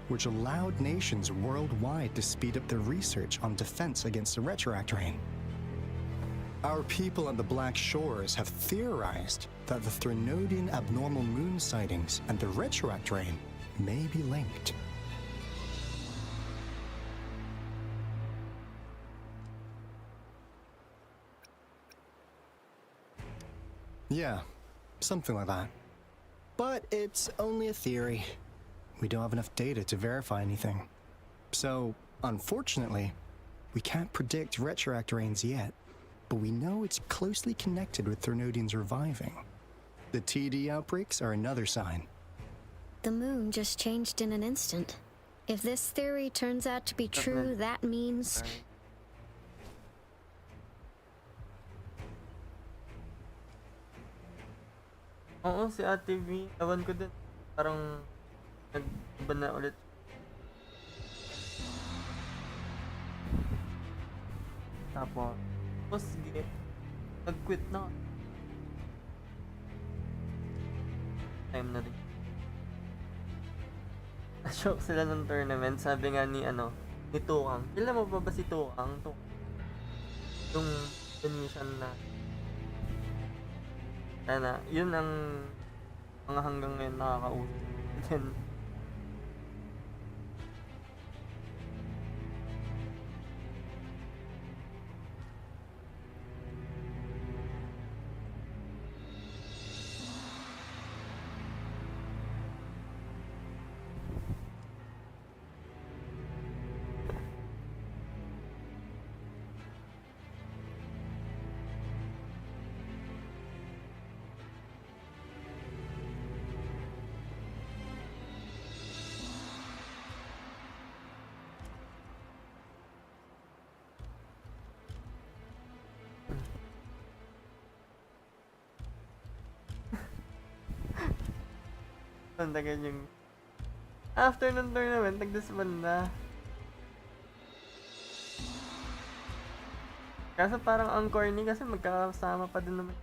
which allowed nations worldwide to speed up their research on defense against the retroact rain. Our people on the Black Shores have theorized that the Threnodian abnormal moon sightings and the retroact rain may be linked. Yeah, something like that. But it's only a theory. We don't have enough data to verify anything. So, unfortunately, we can't predict retroact rains yet, but we know it's closely connected with Threnodians reviving. The TD outbreaks are another sign. The moon just changed in an instant. If this theory turns out to be true, that means... Oo, si Ate V, ewan ko din. Parang nag-iba na ulit. Tapos sige, nag-quit na. Time na din. Na-shock sila ng tournament. Sabi nga ni Tukang. Kailan mo ba si Tukang? Yung Venetian na. Sana, yun ang mga hanggang ngayon nakakausap. Then, tandagan yung after ng tournament, nag-disband na. Kaso parang ang corny kasi magkakasama pa din naman.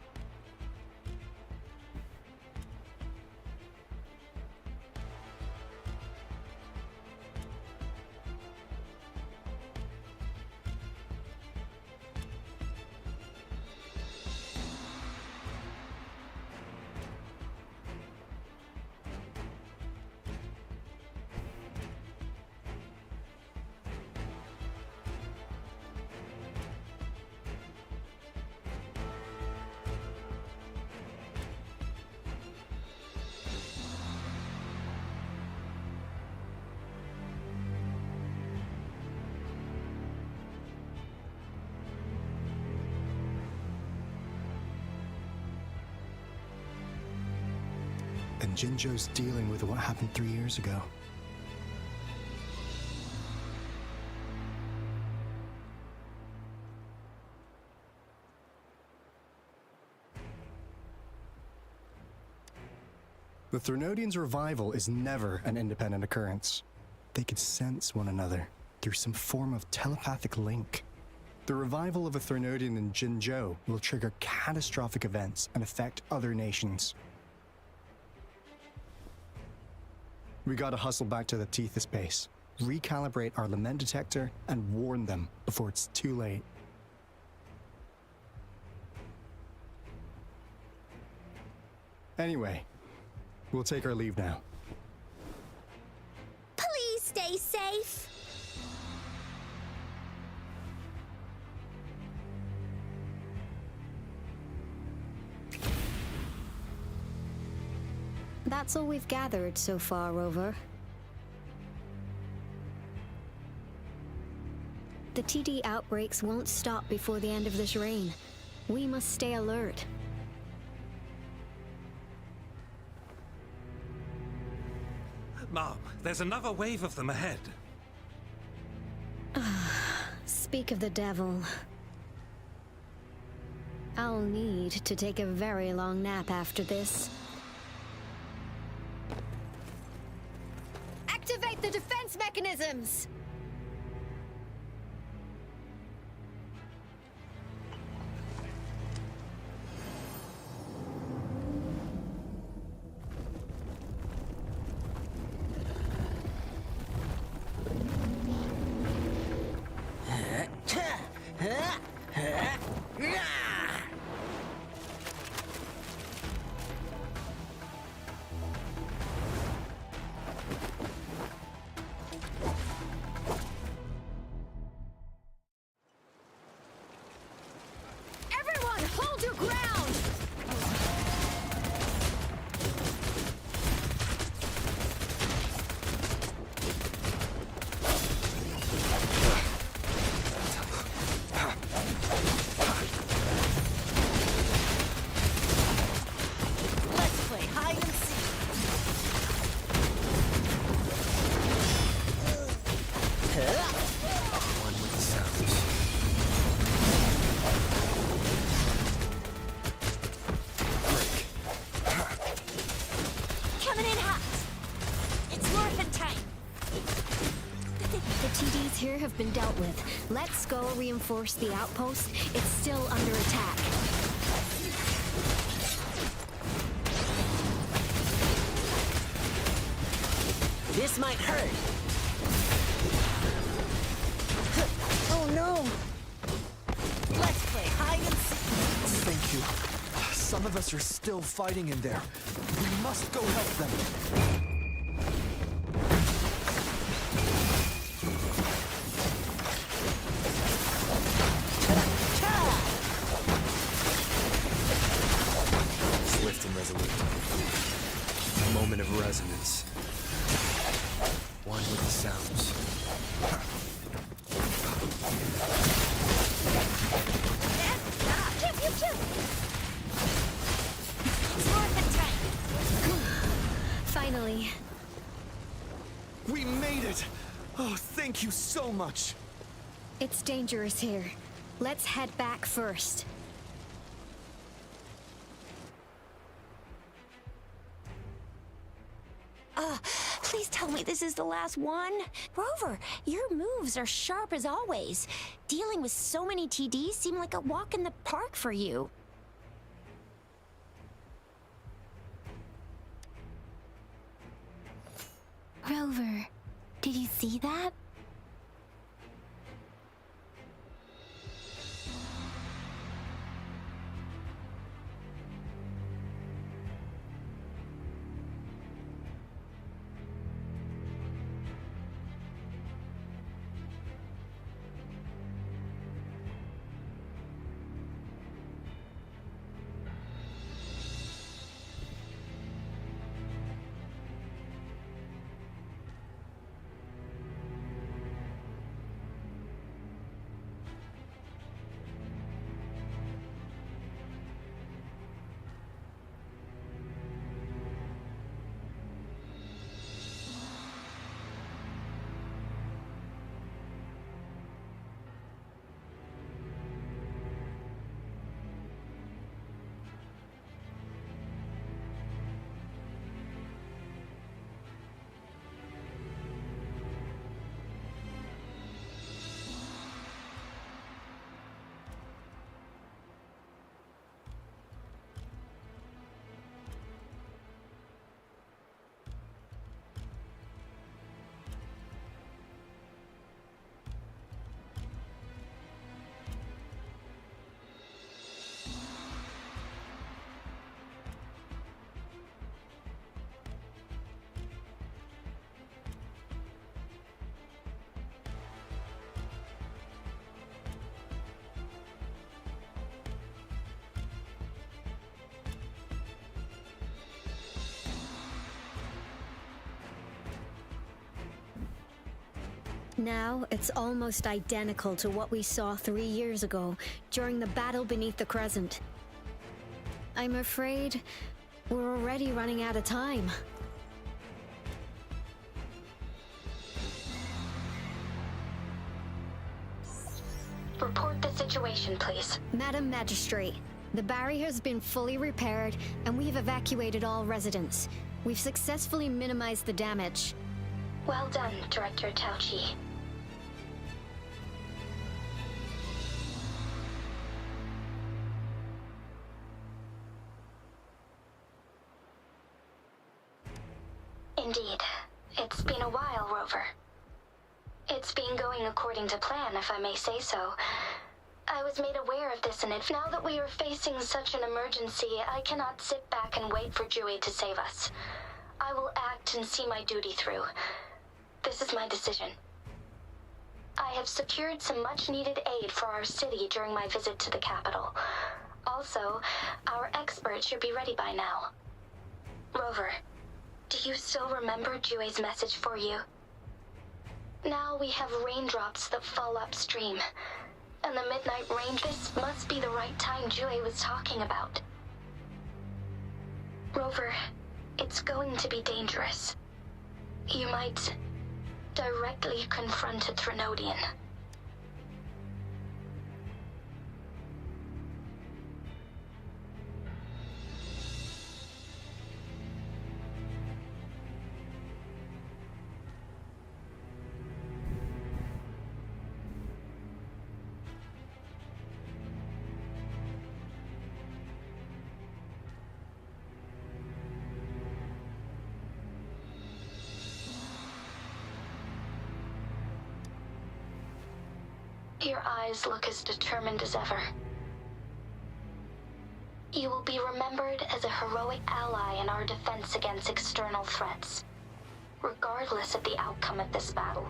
And Jinzhou's dealing with what happened 3 years ago. The Threnodians' revival is never an independent occurrence. They could sense one another through some form of telepathic link. The revival of a Threnodian in Jinzhou will trigger catastrophic events and affect other nations. We gotta hustle back to the Tethys base, recalibrate our lament detector, and warn them before it's too late. Anyway, we'll take our leave now. Please stay safe. That's all we've gathered so far, Rover. The TD outbreaks won't stop before the end of this reign. We must stay alert. Mom, there's another wave of them ahead. Speak of the devil. I'll need to take a very long nap after this. Activate the defense mechanisms! Everyone, hold your ground! been dealt with. Let's go reinforce the outpost. It's still under attack. This might hurt. Oh no! Let's play hide and seek. Thank you. Some of us are still fighting in there. We must go help them. Swift and resolute. A moment of resonance. One with the sounds. Finally. We made it! Oh, thank you so much! It's dangerous here. Let's head back first. Please tell me this is the last one. Rover, your moves are sharp as always. Dealing with so many TDs seemed like a walk in the park for you. Rover, did you see that? Now, it's almost identical to what we saw 3 years ago, during the battle beneath the Crescent. I'm afraid we're already running out of time. Report the situation, please. Madam Magistrate, the barrier has been fully repaired, and we've evacuated all residents. We've successfully minimized the damage. Well done, Director Tauchi. Indeed. It's been a while, Rover. It's been going according to plan, if I may say so. I was made aware of this, and now that we are facing such an emergency, I cannot sit back and wait for Jue to save us. I will act and see my duty through. This is my decision. I have secured some much-needed aid for our city during my visit to the capital. Also, our expert should be ready by now. Rover, do you still remember Jue's message for you? Now we have raindrops that fall upstream, and the midnight rain. This must be the right time Jue was talking about. Rover, it's going to be dangerous. You might directly confront a Trinodian. your eyes look as determined as ever. You will be remembered as a heroic ally in our defense against external threats, regardless of the outcome of this battle.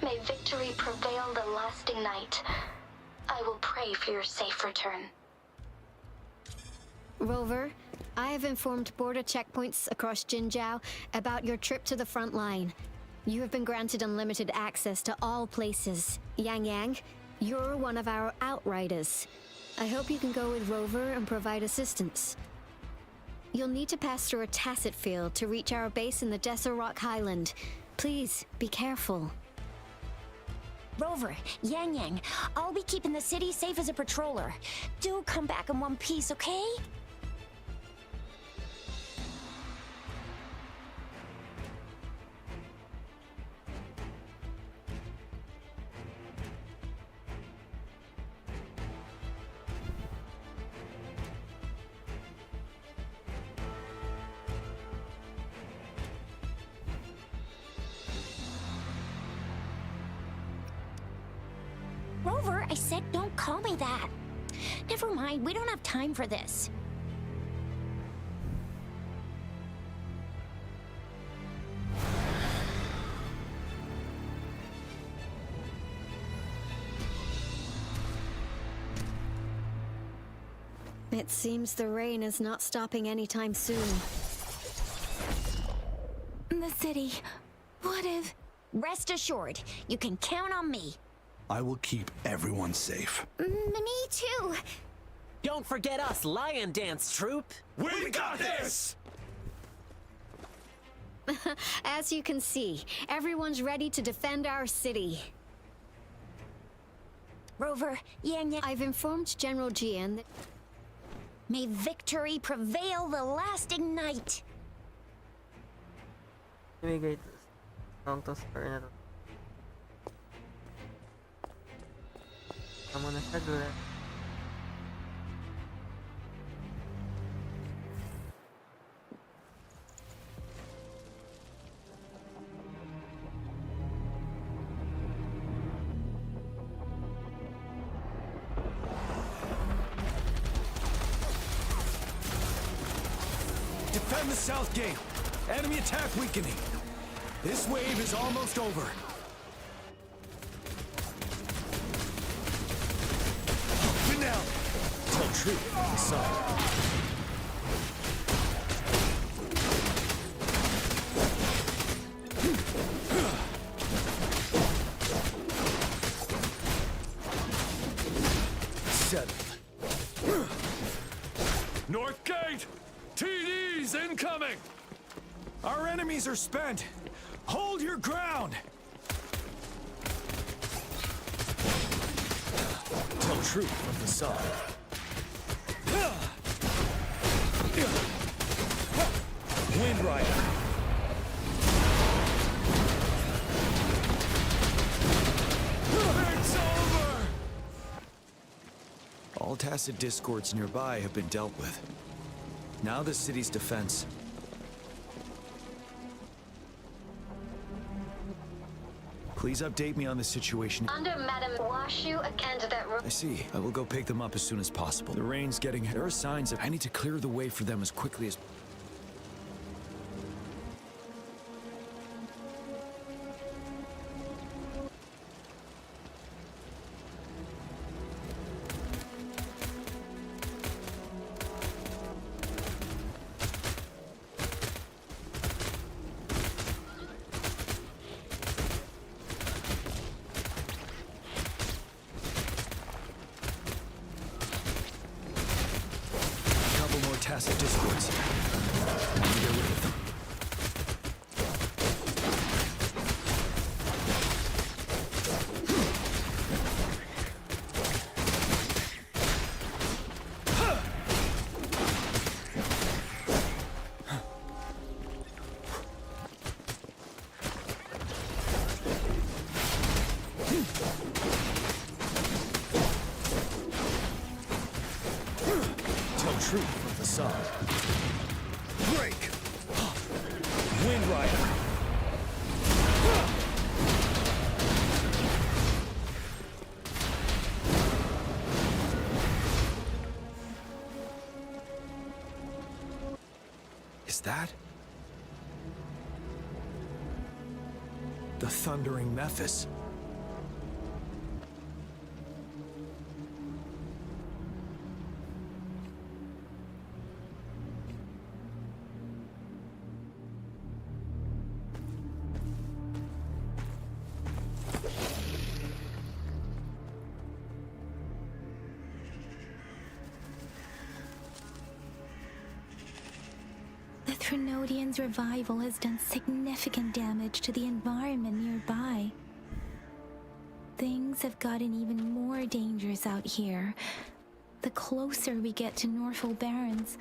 May victory prevail the lasting night. I will pray for your safe return. Rover, I have informed border checkpoints across Jinzhou about your trip to the front line. You have been granted unlimited access to all places. Yang Yang, you're one of our outriders. I hope you can go with Rover and provide assistance. You'll need to pass through a tacit field to reach our base in the Desert Rock Highland. Please, be careful. Rover, Yang Yang, I'll be keeping the city safe as a patroller. Do come back in one piece, okay? Rover, I said don't call me that. Never mind, we don't have time for this. It seems the rain is not stopping anytime soon. The city. What if... Rest assured, you can count on me. I will keep everyone safe. Me too. Don't forget us, Lion Dance Troupe. We got this! As you can see, everyone's ready to defend our city. Rover, Yang Yang, I've informed General Jian that... May victory prevail the lasting night. Ibigay ang toss per na to. Tama na siya doon. Defend the south gate. Enemy attack weakening. This wave is almost over. Now, tell truth, the sun. Settled. North Gate! TDs incoming! Our enemies are spent. Hold your ground! Tell truth from the sun. Wind Rider. It's over! All tacit discords nearby have been dealt with. Now the city's defense. Please update me on the situation. Under Madam Washu, a candidate... I see. I will go pick them up as soon as possible. The rain's getting... There are signs that I need to clear the way for them as quickly as... Tacit discords. I need to get rid of them. Tell truth from the sun. Break! Wind Rider! Is that the Thundering Mephis? The Threnodian's revival has done significant damage to the environment nearby. Things have gotten even more dangerous out here. The closer we get to Norfolk Barrens,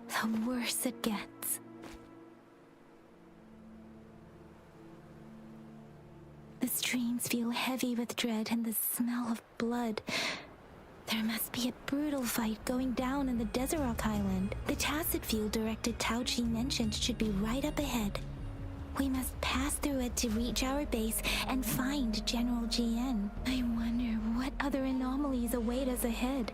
the worse it gets. The streams feel heavy with dread and the smell of blood. There must be a brutal fight going down in the Desert Island. The Tacit Field Director Tauchi mentioned should be right up ahead. We must pass through it to reach our base and find General GN. I wonder what other anomalies await us ahead.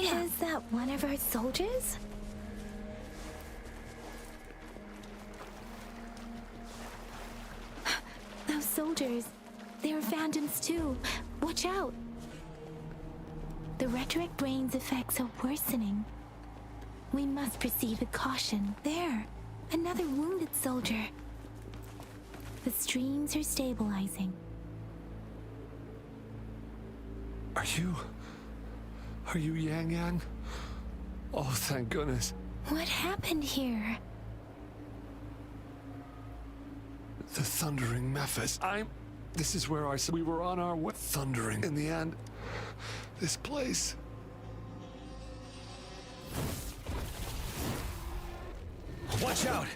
Is that one of our soldiers? Those soldiers, they're phantoms too. Watch out! The retroact rain's effects are worsening. We must proceed with caution. There, another wounded soldier. The streams are stabilizing. Are you Yang Yang? Oh, thank goodness. What happened here? The Thundering Mephis. This is where we were on our way. Thundering. In the end, this place. Watch out!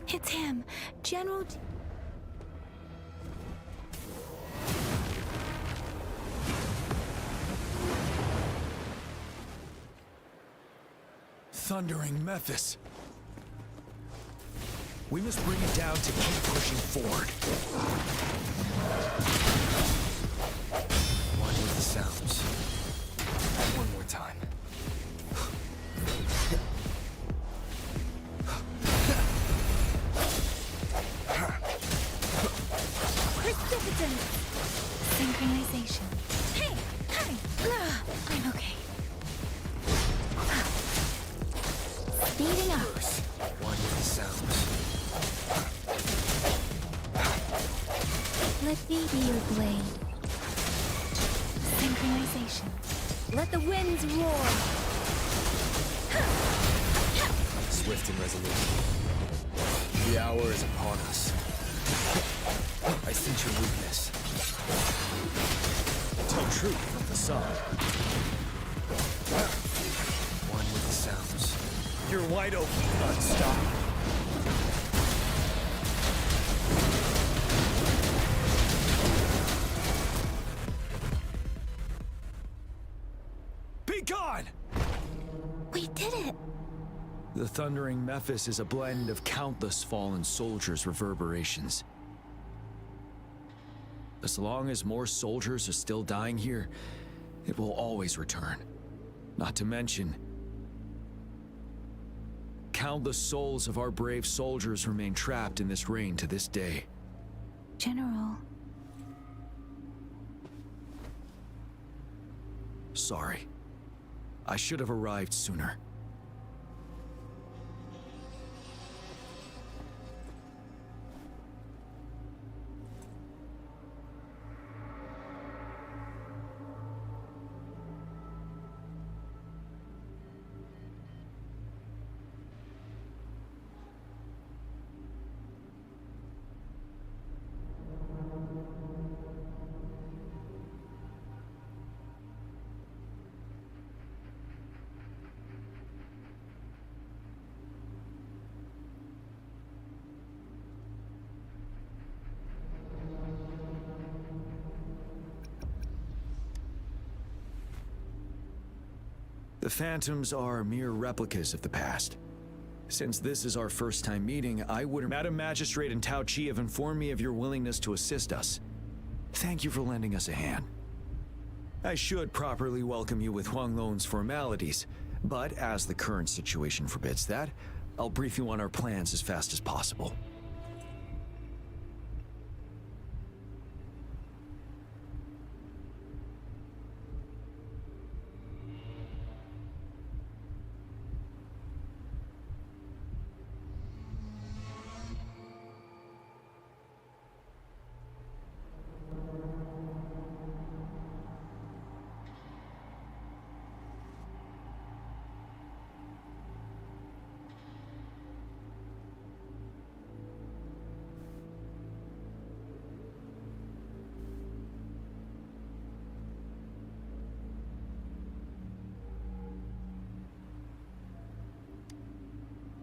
It's him, General. Thundering Mephis. We must bring it down to keep pushing forward. One with the sounds. One more time. Precipitant! Synchronization. Hey! I'm okay. Speeding up. One with the sounds. Let me be your blade. Synchronization. Let the winds roar. Swift and resolute. The hour is upon us. I sense your weakness. Tell truth, not the sun. One with the sounds. You're wide open, unstoppable. Be gone! We did it! The Thundering Mephis is a blend of countless fallen soldiers' reverberations. As long as more soldiers are still dying here, it will always return. Not to mention, countless souls of our brave soldiers remain trapped in this rain to this day. General. Sorry. I should have arrived sooner. The Phantoms are mere replicas of the past. Since this is our first time meeting, I would... Madam Magistrate and Tao Chi have informed me of your willingness to assist us. Thank you for lending us a hand. I should properly welcome you with Huang Lon's formalities, but as the current situation forbids that, I'll brief you on our plans as fast as possible.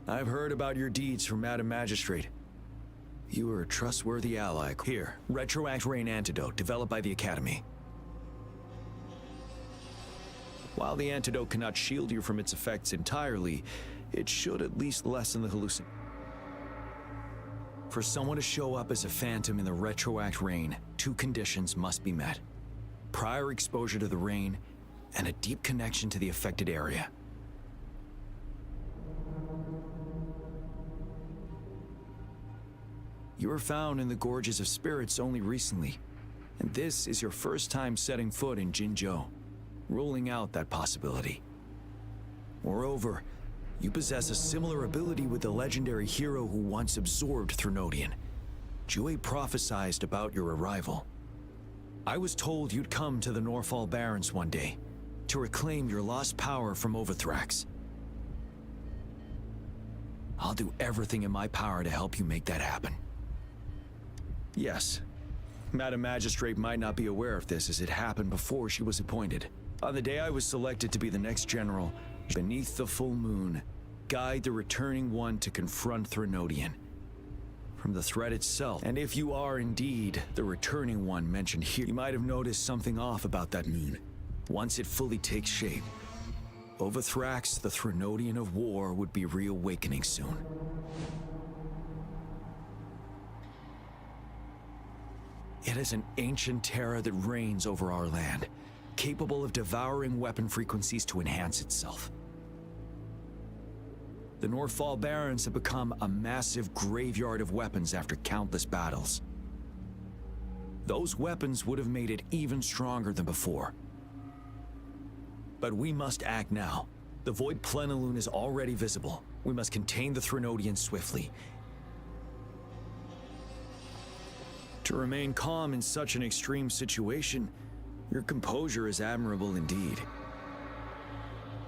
I've heard about your deeds from Madam Magistrate. You are a trustworthy ally. Here, Retroact Rain Antidote, developed by the Academy. While the antidote cannot shield you from its effects entirely, it should at least lessen the hallucination. For someone to show up as a phantom in the Retroact Rain, 2 conditions must be met. Prior exposure to the rain, and a deep connection to the affected area. You were found in the Gorges of Spirits only recently, and this is your first time setting foot in Jinzhou, ruling out that possibility. Moreover, you possess a similar ability with the legendary hero who once absorbed Threnodian. Jue prophesied about your arrival. I was told you'd come to the Norfall Barrens one day, to reclaim your lost power from Overthrax. I'll do everything in my power to help you make that happen. Yes, Madam Magistrate might not be aware of this as it happened before she was appointed. On the day I was selected to be the next general, beneath the full moon, guide the returning one to confront Threnodian. From the threat itself, and if you are indeed the returning one mentioned here, you might have noticed something off about that moon. Once it fully takes shape, Overthrax, the Threnodian of war, would be reawakening soon. It is an ancient terror that reigns over our land, capable of devouring weapon frequencies to enhance itself. The Norfall Barrens have become a massive graveyard of weapons after countless battles. Those weapons would have made it even stronger than before. But we must act now. The Void Plenilune is already visible. We must contain the Threnodians swiftly. To remain calm in such an extreme situation, your composure is admirable indeed.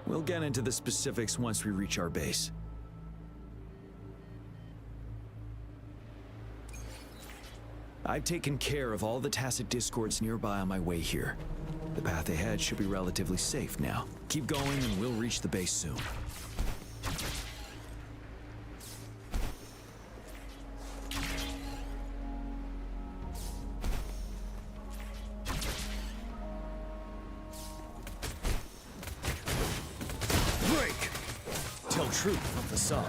We'll get into the specifics once we reach our base. I've taken care of all the tacit discords nearby on my way here. The path ahead should be relatively safe now. Keep going and we'll reach the base soon. Break! Tell truth from facade.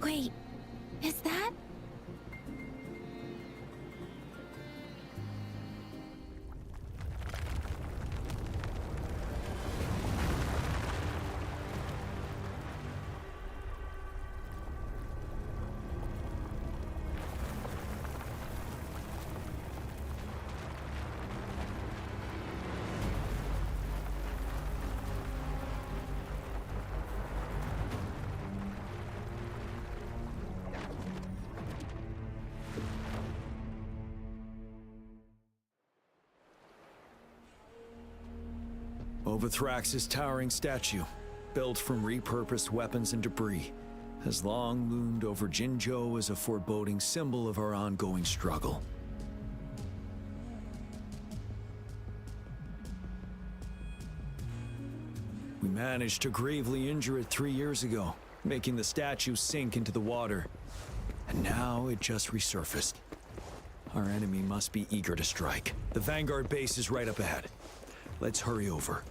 Wait, is that? Overthrax's towering statue, built from repurposed weapons and debris, has long loomed over Jinzhou as a foreboding symbol of our ongoing struggle. We managed to gravely injure it 3 years ago, making the statue sink into the water. And now it just resurfaced. Our enemy must be eager to strike. The Vanguard base is right up ahead. Let's hurry over.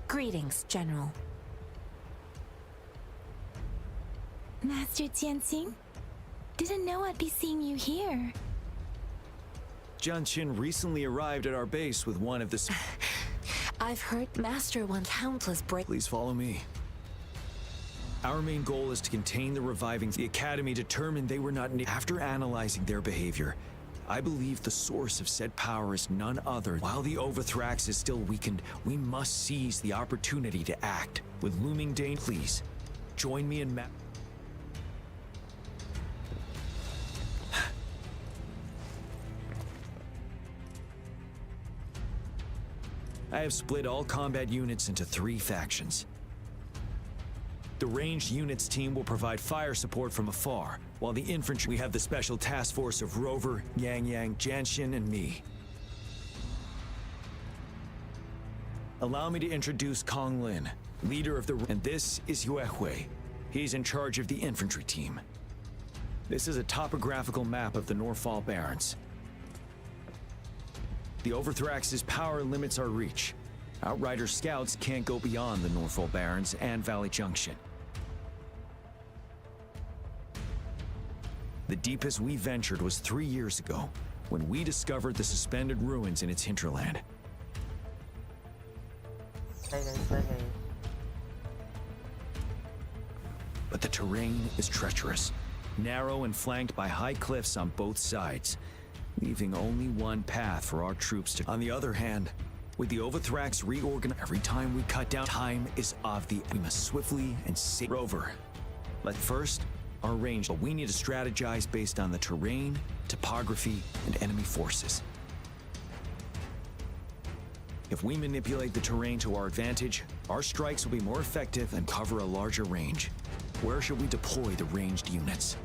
Greetings, General. Master Jianxing? Didn't know I'd be seeing you here. Jianqin recently arrived at our base with one of the... I've heard Master won countless break. Please follow me. Our main goal is to contain the reviving. The Academy determined they were not... After analyzing their behavior, I believe the source of said power is none other. While the Overthrax is still weakened, we must seize the opportunity to act. With looming danger, please, join me in I have split all combat units into 3 factions. The ranged units team will provide fire support from afar, while the infantry, we have the special task force of Rover, Yang Yang, Jianxin, and me. Allow me to introduce Kong Lin, leader of the... And this is Yue Hui. He's in charge of the infantry team. This is a topographical map of the Norfall Barrens. The Overthrax's power limits our reach. Outrider scouts can't go beyond the Norfall Barrens and Valley Junction. The deepest we ventured was 3 years ago, when we discovered the suspended ruins in its hinterland. But the terrain is treacherous, narrow and flanked by high cliffs on both sides, leaving only one path for our troops to... On the other hand, with the Overthrax reorganized, every time we cut down, time is of the... We must swiftly and safe... Rover, but first, our range, but we need to strategize based on the terrain, topography, and enemy forces. If we manipulate the terrain to our advantage, our strikes will be more effective and cover a larger range. Where should we deploy the ranged units?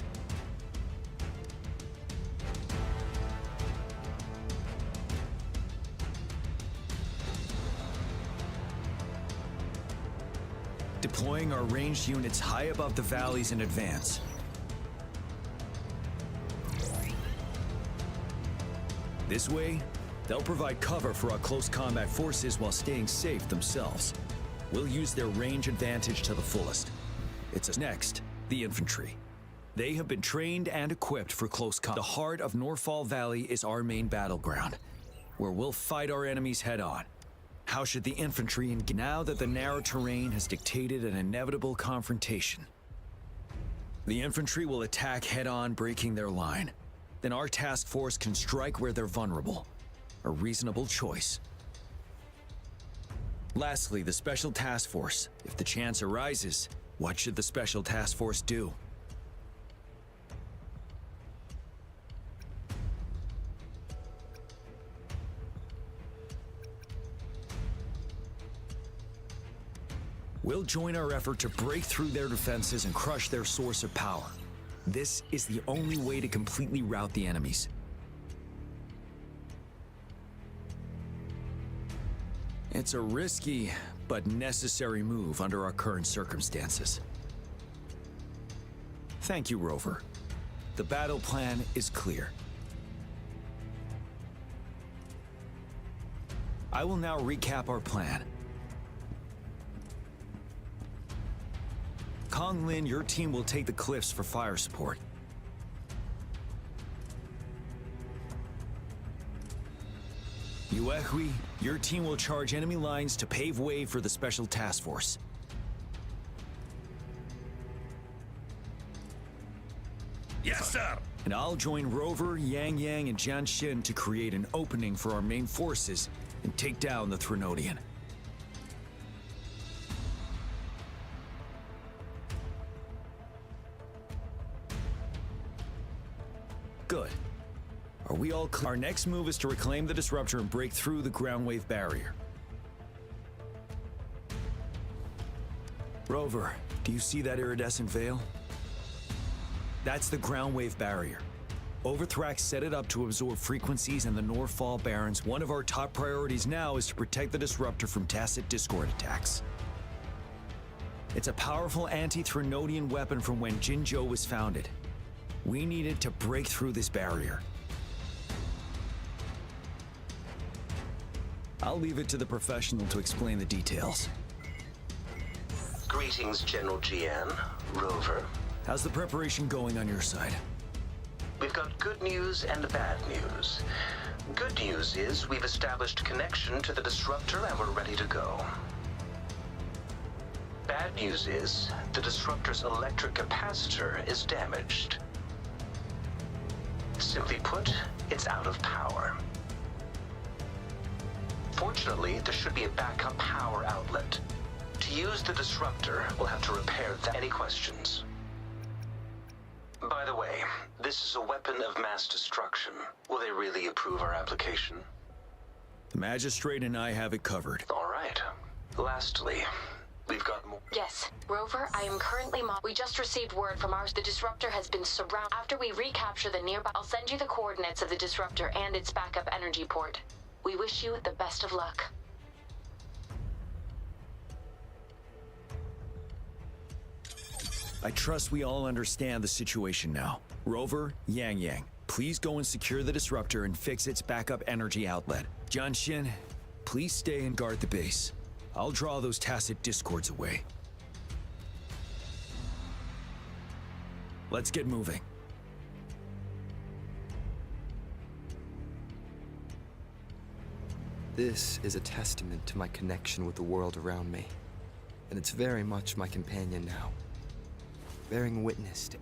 Deploying our ranged units high above the valleys in advance. This way, they'll provide cover for our close combat forces while staying safe themselves. We'll use their range advantage to the fullest. Next, the infantry. They have been trained and equipped for close combat. The heart of Norfall Valley is our main battleground, where we'll fight our enemies head-on. How should the infantry engage now that the narrow terrain has dictated an inevitable confrontation? The infantry will attack head-on, breaking their line. Then our task force can strike where they're vulnerable. A reasonable choice. Lastly, the Special Task Force. If the chance arises, what should the Special Task Force do? We'll join our effort to break through their defenses and crush their source of power. This is the only way to completely rout the enemies. It's a risky, but necessary move under our current circumstances. Thank you, Rover. The battle plan is clear. I will now recap our plan. Kong Lin, your team will take the cliffs for fire support. Yue Hui, your team will charge enemy lines to pave way for the Special Task Force. Yes, sir! And I'll join Rover, Yang Yang, and Jianxin to create an opening for our main forces and take down the Threnodian. Good. Are we all clear? Our next move is to reclaim the disruptor and break through the ground wave barrier. Rover, do you see that iridescent veil? That's the ground wave barrier. Overthrax set it up to absorb frequencies in the Norfall Barrens. One of our top priorities now is to protect the disruptor from tacit discord attacks. It's a powerful anti-Threnodian weapon from when Jinzhou was founded. We needed to break through this barrier. I'll leave it to the professional to explain the details. Greetings, General GN, Rover. How's the preparation going on your side? We've got good news and bad news. Good news is we've established connection to the disruptor and we're ready to go. Bad news is the disruptor's electric capacitor is damaged. Simply put, it's out of power. Fortunately, there should be a backup power outlet. To use the disruptor, we'll have to repair that. Any questions? By the way, this is a weapon of mass destruction. Will they really approve our application? The Magistrate and I have it covered. All right. Lastly, we've got more. Yes, Rover, I am currently We just received word from the disruptor has been surrounded. After we recapture the nearby, I'll send you the coordinates of the disruptor and its backup energy port. We wish you the best of luck. I trust we all understand the situation now. Rover, Yang, please go and secure the disruptor and fix its backup energy outlet. Jianxin, please stay and guard the base. I'll draw those tacit discords away. Let's get moving. This is a testament to my connection with the world around me, and it's very much my companion now, bearing witness to